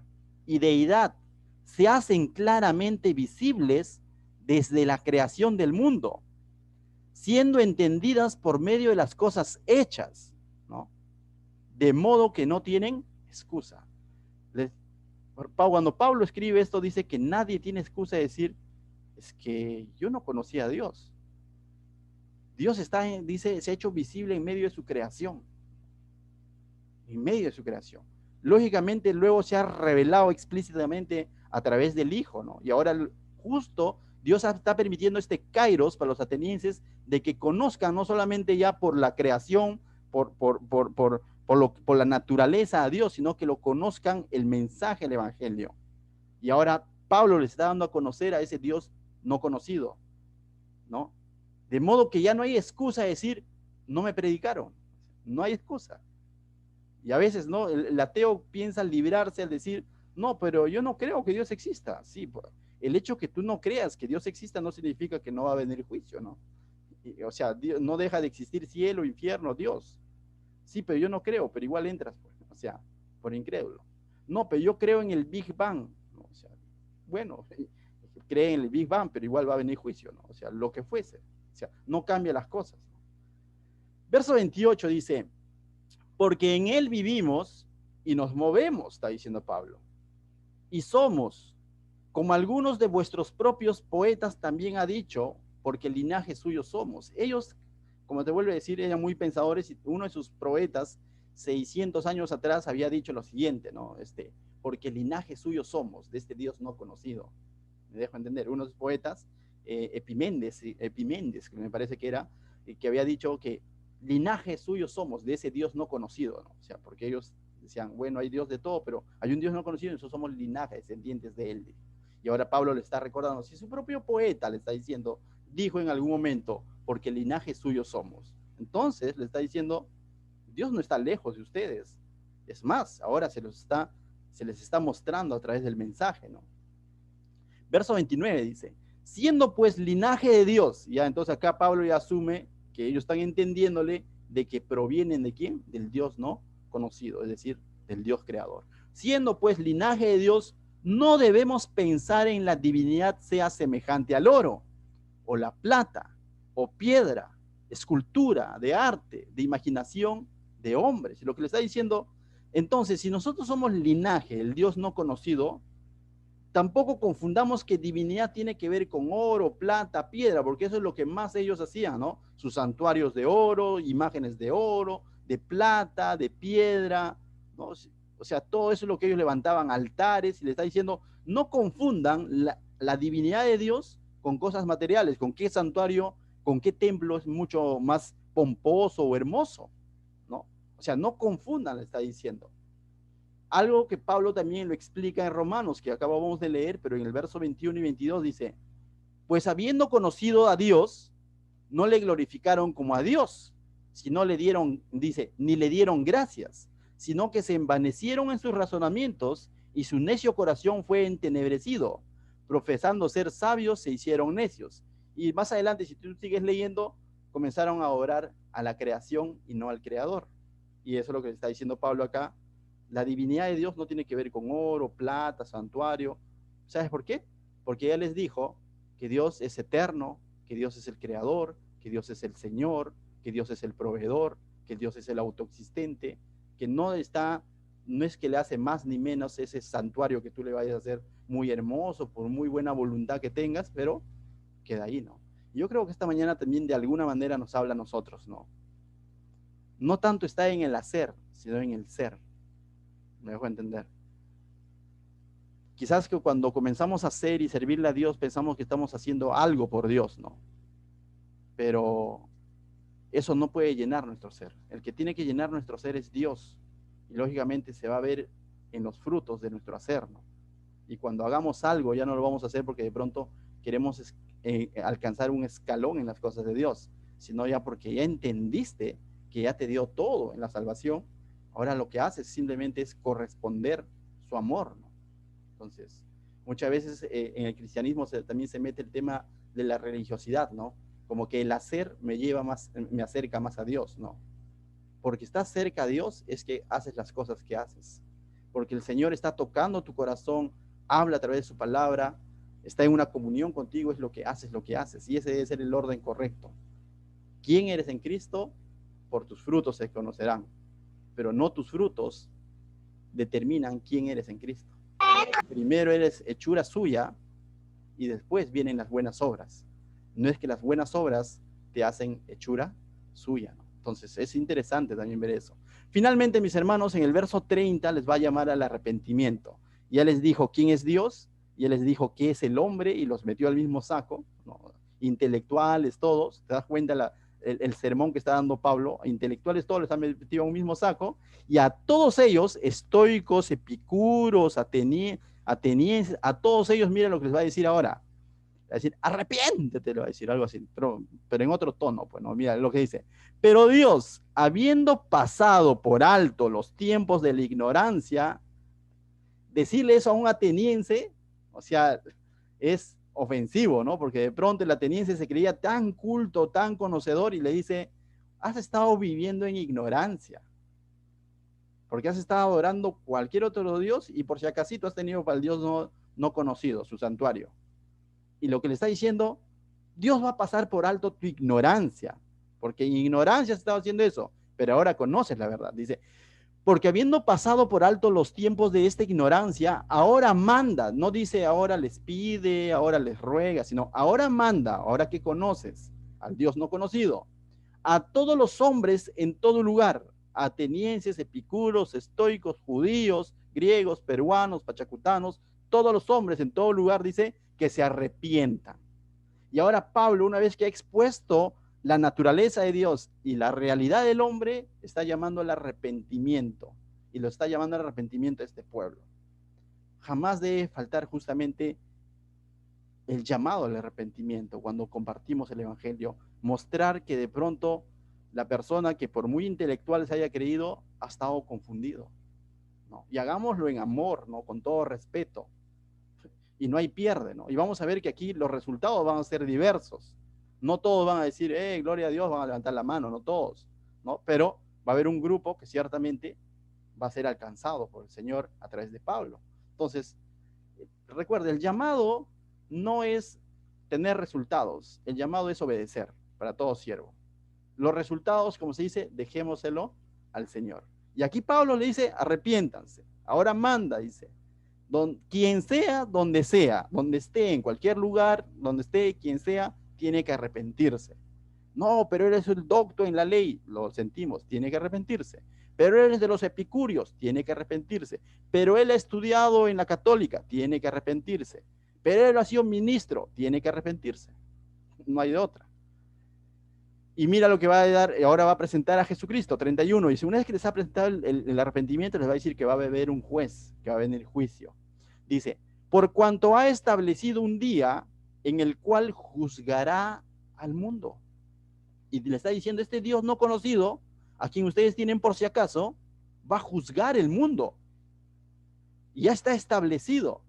y deidad, se hacen claramente visibles desde la creación del mundo, siendo entendidas por medio de las cosas hechas, ¿no? De modo que no tienen excusa. Cuando Pablo escribe esto, dice que nadie tiene excusa de decir, es que yo no conocía a Dios. Dios dice, se ha hecho visible en medio de su creación. En medio de su creación. Lógicamente, luego se ha revelado explícitamente a través del Hijo, ¿no? Y ahora justo Dios está permitiendo este kairos para los atenienses, de que conozcan no solamente ya por la creación, por la naturaleza a Dios, sino que lo conozcan el mensaje del Evangelio. Y ahora Pablo les está dando a conocer a ese Dios no conocido, ¿no? De modo que ya no hay excusa de decir, no me predicaron. No hay excusa. Y a veces, ¿no? El ateo piensa librarse al decir, no, pero yo no creo que Dios exista. Sí, el hecho que tú no creas que Dios exista no significa que no va a venir juicio, ¿no? O sea, Dios, no deja de existir cielo, infierno, Dios. Sí, pero yo no creo, pero igual entras, pues, o sea, por incrédulo. No, pero yo creo en el Big Bang, ¿no? O sea, bueno, cree en el Big Bang, pero igual va a venir juicio, ¿no? O sea, lo que fuese. O sea, no cambia las cosas. Verso 28 dice, porque en él vivimos y nos movemos, está diciendo Pablo, y somos, como algunos de vuestros propios poetas también ha dicho, porque linaje suyo somos. Ellos, como te vuelvo a decir, eran muy pensadores, y uno de sus poetas, 600 años atrás, había dicho lo siguiente, ¿no? Porque linaje suyo somos, de este Dios no conocido. Me dejo entender, unos poetas, Epiméndes, que me parece que era, que había dicho que linaje suyo somos, de ese Dios no conocido, ¿no? O sea, porque ellos decían, bueno, hay Dios de todo, pero hay un Dios no conocido, y nosotros somos linaje, descendientes de él. Y ahora Pablo le está recordando, si su propio poeta le está diciendo, dijo en algún momento, porque linaje suyo somos. Entonces le está diciendo, Dios no está lejos de ustedes. Es más, ahora se les está mostrando a través del mensaje, ¿no? Verso 29 dice, siendo pues linaje de Dios, ya entonces acá Pablo ya asume que ellos están entendiéndole de que provienen de quién, del Dios no conocido, es decir, del Dios creador. Siendo pues linaje de Dios, no debemos pensar en la divinidad sea semejante al oro, o la plata, o piedra, escultura, de arte, de imaginación de hombres. Y lo que le está diciendo, entonces, si nosotros somos linaje, el Dios no conocido, tampoco confundamos que divinidad tiene que ver con oro, plata, piedra, porque eso es lo que más ellos hacían, ¿no? Sus santuarios de oro, imágenes de oro, de plata, de piedra, ¿no? O sea, todo eso es lo que ellos levantaban, altares, y le está diciendo, no confundan la divinidad de Dios con cosas materiales, con qué santuario, con qué templo es mucho más pomposo o hermoso, ¿no? O sea, no confundan, le está diciendo. Algo que Pablo también lo explica en Romanos, que acabamos de leer, pero en el verso 21 y 22 dice, pues habiendo conocido a Dios, no le glorificaron como a Dios, sino le dieron, dice, ni le dieron gracias, sino que se envanecieron en sus razonamientos y su necio corazón fue entenebrecido. Profesando ser sabios, se hicieron necios. Y más adelante, si tú sigues leyendo, comenzaron a adorar a la creación y no al creador. Y eso es lo que está diciendo Pablo acá. La divinidad de Dios no tiene que ver con oro, plata, santuario. ¿Sabes por qué? Porque Él les dijo que Dios es eterno, que Dios es el creador, que Dios es el Señor, que Dios es el proveedor, que Dios es el autoexistente, que no es que le hace más ni menos ese santuario que tú le vayas a hacer muy hermoso, por muy buena voluntad que tengas, pero queda ahí, ¿no? Yo creo que esta mañana también de alguna manera nos habla a nosotros, ¿no? No tanto está en el hacer, sino en el ser. Me dejo entender. Quizás que cuando comenzamos a hacer y servirle a Dios pensamos que estamos haciendo algo por Dios, ¿no? Pero eso no puede llenar nuestro ser. El que tiene que llenar nuestro ser es Dios. Y lógicamente se va a ver en los frutos de nuestro hacer, ¿no? Y cuando hagamos algo ya no lo vamos a hacer porque de pronto queremos alcanzar un escalón en las cosas de Dios, sino ya porque ya entendiste que ya te dio todo en la salvación. Ahora lo que haces simplemente es corresponder su amor, ¿no? Entonces, muchas veces en el cristianismo también se mete el tema de la religiosidad, ¿no? Como que el hacer me lleva más, me acerca más a Dios, ¿no? Porque estás cerca a Dios es que haces las cosas que haces. Porque el Señor está tocando tu corazón, habla a través de su palabra, está en una comunión contigo, es lo que haces, lo que haces. Y ese debe ser el orden correcto. ¿Quién eres en Cristo? Por tus frutos se conocerán. Pero no tus frutos determinan quién eres en Cristo. Primero eres hechura suya y después vienen las buenas obras. No es que las buenas obras te hacen hechura suya, ¿no? Entonces es interesante también ver eso. Finalmente, mis hermanos, en el verso 30 les va a llamar al arrepentimiento. Ya les dijo quién es Dios, ya les dijo qué es el hombre y los metió al mismo saco, ¿no? Intelectuales todos, te das cuenta el sermón que está dando Pablo, intelectuales todos les han metido a un mismo saco, y a todos ellos, estoicos, epicuros, atenienses, a todos ellos, miren lo que les va a decir ahora. Va a decir, arrepiéntete, le va a decir algo así, pero en otro tono, pues, ¿no? Mira lo que dice. Pero Dios, habiendo pasado por alto los tiempos de la ignorancia, decirle eso a un ateniense, o sea, es ofensivo, ¿no? Porque de pronto el ateniense se creía tan culto, tan conocedor, y le dice, has estado viviendo en ignorancia, porque has estado adorando cualquier otro Dios, y por si acaso has tenido para el Dios no conocido, su santuario. Y lo que le está diciendo, Dios va a pasar por alto tu ignorancia, porque en ignorancia has estado haciendo eso, pero ahora conoces la verdad. Dice, porque habiendo pasado por alto los tiempos de esta ignorancia, ahora manda, no dice ahora les pide, ahora les ruega, sino ahora manda, ahora que conoces al Dios no conocido, a todos los hombres en todo lugar, atenienses, epicuros, estoicos, judíos, griegos, peruanos, pachacutanos, todos los hombres en todo lugar, dice, que se arrepientan. Y ahora Pablo, una vez que ha expuesto la naturaleza de Dios y la realidad del hombre, está llamando al arrepentimiento, y lo está llamando al arrepentimiento a este pueblo. Jamás debe faltar justamente el llamado al arrepentimiento cuando compartimos el evangelio, mostrar que de pronto la persona que por muy intelectual se haya creído ha estado confundido, ¿no? Y hagámoslo en amor, ¿no? Con todo respeto, y no hay pierde, ¿no? Y vamos a ver que aquí los resultados van a ser diversos. No todos van a decir, gloria a Dios, van a levantar la mano, no todos, ¿no? Pero va a haber un grupo que ciertamente va a ser alcanzado por el Señor a través de Pablo. Entonces, recuerde, el llamado no es tener resultados, el llamado es obedecer para todo siervo. Los resultados, como se dice, dejémoselo al Señor. Y aquí Pablo le dice, arrepiéntanse. Ahora manda, dice, quien sea, donde esté, en cualquier lugar, donde esté, quien sea, tiene que arrepentirse. No, pero eres el docto en la ley, lo sentimos, tiene que arrepentirse. Pero eres de los epicúreos, tiene que arrepentirse. Pero él ha estudiado en la católica, tiene que arrepentirse. Pero él ha sido ministro, tiene que arrepentirse. No hay de otra. Y mira lo que va a dar, ahora va a presentar a Jesucristo, 31. Y una vez que les ha presentado el arrepentimiento, les va a decir que va a haber un juez, que va a venir juicio. Dice, por cuanto ha establecido un día en el cual juzgará al mundo. Y le está diciendo, este Dios no conocido, a quien ustedes tienen por si acaso, va a juzgar el mundo. Y ya está establecido.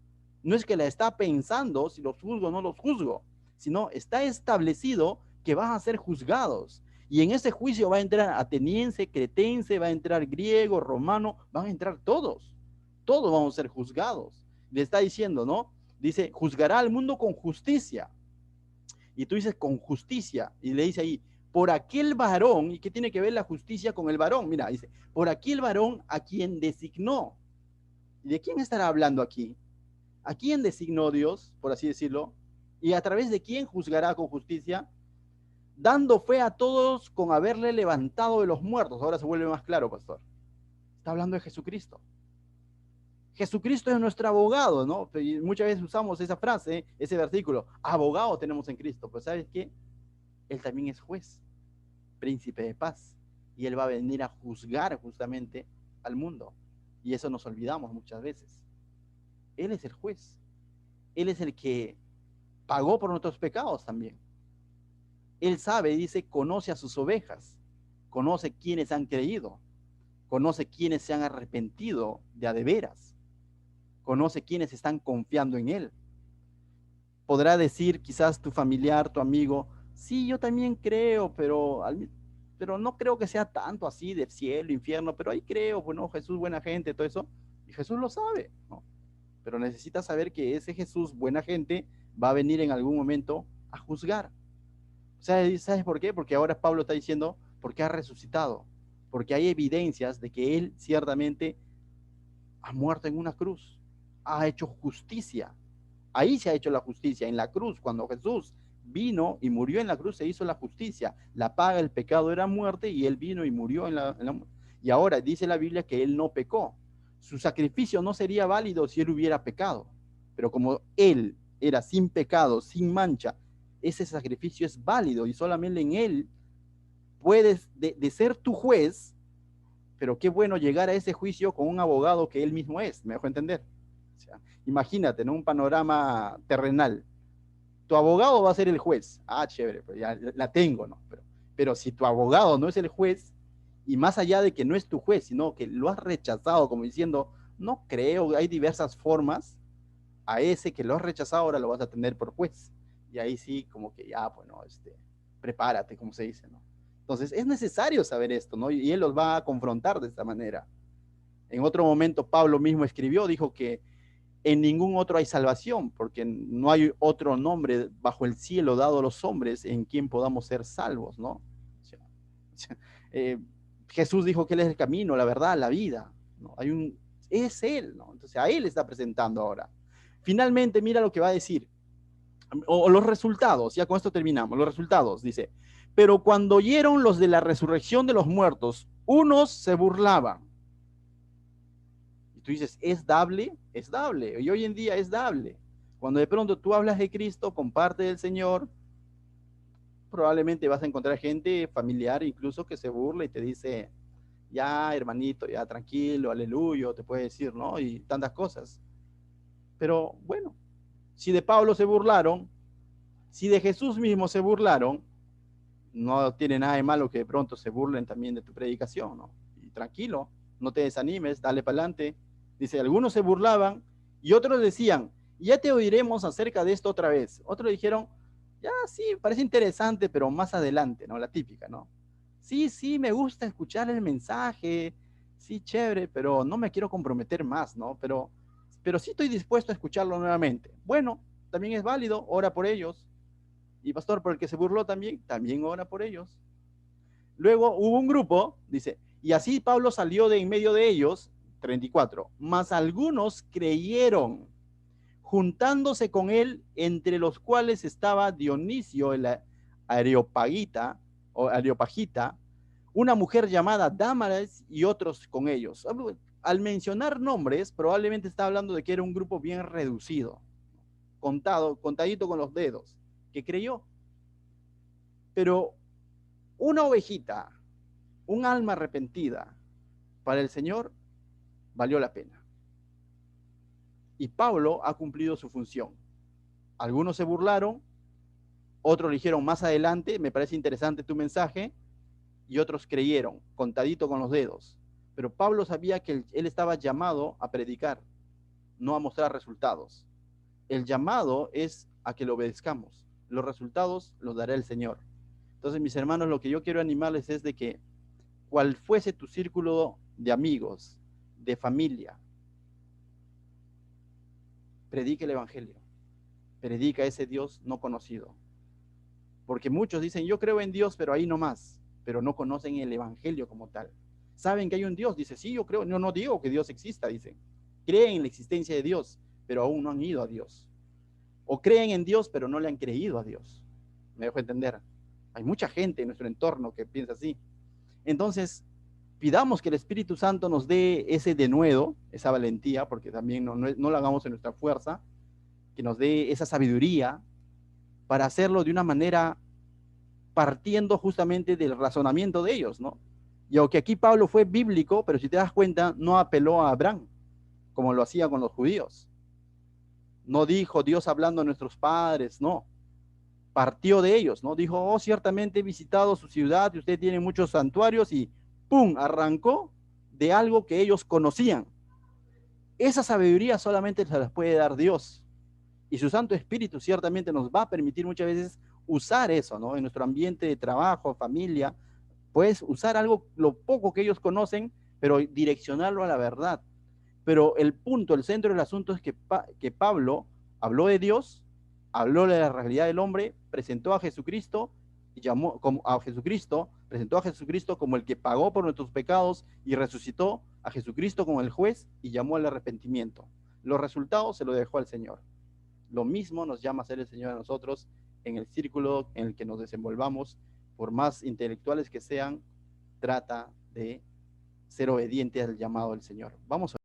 No es que la está pensando si los juzgo o no los juzgo, sino está establecido que van a ser juzgados. Y en ese juicio va a entrar ateniense, cretense, va a entrar griego, romano, van a entrar todos. Todos vamos a ser juzgados. Le está diciendo, ¿no? Dice, juzgará al mundo con justicia. Y tú dices, con justicia. Y le dice ahí, por aquel varón, ¿y qué tiene que ver la justicia con el varón? Mira, dice, por aquel varón a quien designó. ¿Y de quién estará hablando aquí? ¿A quién designó Dios, por así decirlo? ¿Y a través de quién juzgará con justicia? Dando fe a todos con haberle levantado de los muertos. Ahora se vuelve más claro, pastor. Está hablando de Jesucristo. Jesucristo es nuestro abogado, ¿no? Y muchas veces usamos esa frase, ese versículo, abogado tenemos en Cristo. Pues ¿sabes qué? Él también es juez, príncipe de paz. Y Él va a venir a juzgar justamente al mundo. Y eso nos olvidamos muchas veces. Él es el juez. Él es el que pagó por nuestros pecados también. Él sabe, dice, conoce a sus ovejas, conoce quienes han creído, conoce quienes se han arrepentido de a de veras, conoce quienes están confiando en Él. Podrá decir quizás tu familiar, tu amigo, sí, yo también creo, pero no creo que sea tanto así de cielo, infierno, pero ahí creo, bueno, Jesús, buena gente, todo eso, y Jesús lo sabe, ¿no? Pero necesita saber que ese Jesús, buena gente, va a venir en algún momento a juzgar. ¿Sabes por qué? Porque ahora Pablo está diciendo, porque ha resucitado, porque hay evidencias de que Él ciertamente ha muerto en una cruz, ha hecho justicia. Ahí se ha hecho la justicia, en la cruz, cuando Jesús vino y murió en la cruz, se hizo la justicia. La paga del pecado era muerte y Él vino y murió y ahora dice la Biblia que Él no pecó. Su sacrificio no sería válido si Él hubiera pecado, pero como Él era sin pecado, sin mancha, ese sacrificio es válido y solamente en Él puedes de ser tu juez, pero qué bueno llegar a ese juicio con un abogado que Él mismo es, ¿me dejo entender? O sea, imagínate, ¿no? Un panorama terrenal. Tu abogado va a ser el juez. Ah, chévere, pues ya la tengo, ¿no? Pero si tu abogado no es el juez, y más allá de que no es tu juez, sino que lo has rechazado como diciendo, no creo, hay diversas formas, a ese que lo has rechazado ahora lo vas a tener por juez. Y ahí sí, como que ya, bueno, prepárate, como se dice, ¿no? Entonces es necesario saber esto, ¿no? Y él los va a confrontar de esta manera. En otro momento Pablo mismo escribió, dijo que en ningún otro hay salvación, porque no hay otro nombre bajo el cielo dado a los hombres en quien podamos ser salvos, ¿no? O sea, Eh, Jesús dijo que Él es el camino, la verdad, la vida, ¿no? Es Él, ¿no? Entonces a Él está presentando ahora. Finalmente, mira lo que va a decir, o los resultados, ya con esto terminamos, los resultados, dice, pero cuando oyeron los de la resurrección de los muertos, unos se burlaban. Y tú dices, ¿es dable? Es dable, y hoy en día es dable. Cuando de pronto tú hablas de Cristo, comparte del Señor, probablemente vas a encontrar gente familiar incluso que se burla y te dice, ya hermanito, ya tranquilo, aleluya, te puede decir, ¿no? Y tantas cosas. Pero bueno, si de Pablo se burlaron, si de Jesús mismo se burlaron, no tiene nada de malo que de pronto se burlen también de tu predicación, ¿no? Y tranquilo, no te desanimes, dale para adelante. Dice, algunos se burlaban y otros decían, ya te oiremos acerca de esto otra vez. Otros dijeron, ya sí, parece interesante, pero más adelante, ¿no? La típica, ¿no? Sí, sí, me gusta escuchar el mensaje, sí, chévere, pero no me quiero comprometer más, ¿no? Pero sí estoy dispuesto a escucharlo nuevamente. Bueno, también es válido, ora por ellos. Y pastor, por el que se burló también, también ora por ellos. Luego hubo un grupo, dice, y así Pablo salió de en medio de ellos, 34, mas algunos creyeron, juntándose con él, entre los cuales estaba Dionisio el Areopagita, o Areopagita, una mujer llamada Dámaris y otros con ellos. Al mencionar nombres, probablemente está hablando de que era un grupo bien reducido, contadito con los dedos, que creyó. Pero una ovejita, un alma arrepentida para el Señor, valió la pena. Y Pablo ha cumplido su función. Algunos se burlaron, otros dijeron más adelante, me parece interesante tu mensaje, y otros creyeron, contadito con los dedos. Pero Pablo sabía que él estaba llamado a predicar, no a mostrar resultados. El llamado es a que lo obedezcamos. Los resultados los dará el Señor. Entonces, mis hermanos, lo que yo quiero animarles es de que cual fuese tu círculo de amigos, de familia, predica el Evangelio, predica ese Dios no conocido. Porque muchos dicen, yo creo en Dios, pero ahí no más, pero no conocen el Evangelio como tal. Saben que hay un Dios, dice, sí, yo creo, no digo que Dios exista, dicen. Creen en la existencia de Dios, pero aún no han ido a Dios. O creen en Dios, pero no le han creído a Dios. Me dejo entender. Hay mucha gente en nuestro entorno que piensa así. Entonces, pidamos que el Espíritu Santo nos dé ese denuedo, esa valentía, porque también no lo hagamos en nuestra fuerza, que nos dé esa sabiduría para hacerlo de una manera partiendo justamente del razonamiento de ellos, ¿no? Y aunque aquí Pablo fue bíblico, pero si te das cuenta, no apeló a Abraham, como lo hacía con los judíos. No dijo Dios hablando a nuestros padres, no. Partió de ellos, ¿no? Dijo, oh, ciertamente he visitado su ciudad y usted tiene muchos santuarios y ¡pum! Arrancó de algo que ellos conocían. Esa sabiduría solamente se las puede dar Dios. Y su Santo Espíritu ciertamente nos va a permitir muchas veces usar eso, ¿no? En nuestro ambiente de trabajo, familia, puedes usar algo, lo poco que ellos conocen, pero direccionarlo a la verdad. Pero el punto, el centro del asunto es que Pablo habló de Dios, habló de la realidad del hombre, presentó a Jesucristo y llamó a Jesucristo, presentó a Jesucristo como el que pagó por nuestros pecados y resucitó a Jesucristo como el juez y llamó al arrepentimiento. Los resultados se los dejó al Señor. Lo mismo nos llama a hacer el Señor a nosotros en el círculo en el que nos desenvolvamos, por más intelectuales que sean, trata de ser obediente al llamado del Señor. Vamos a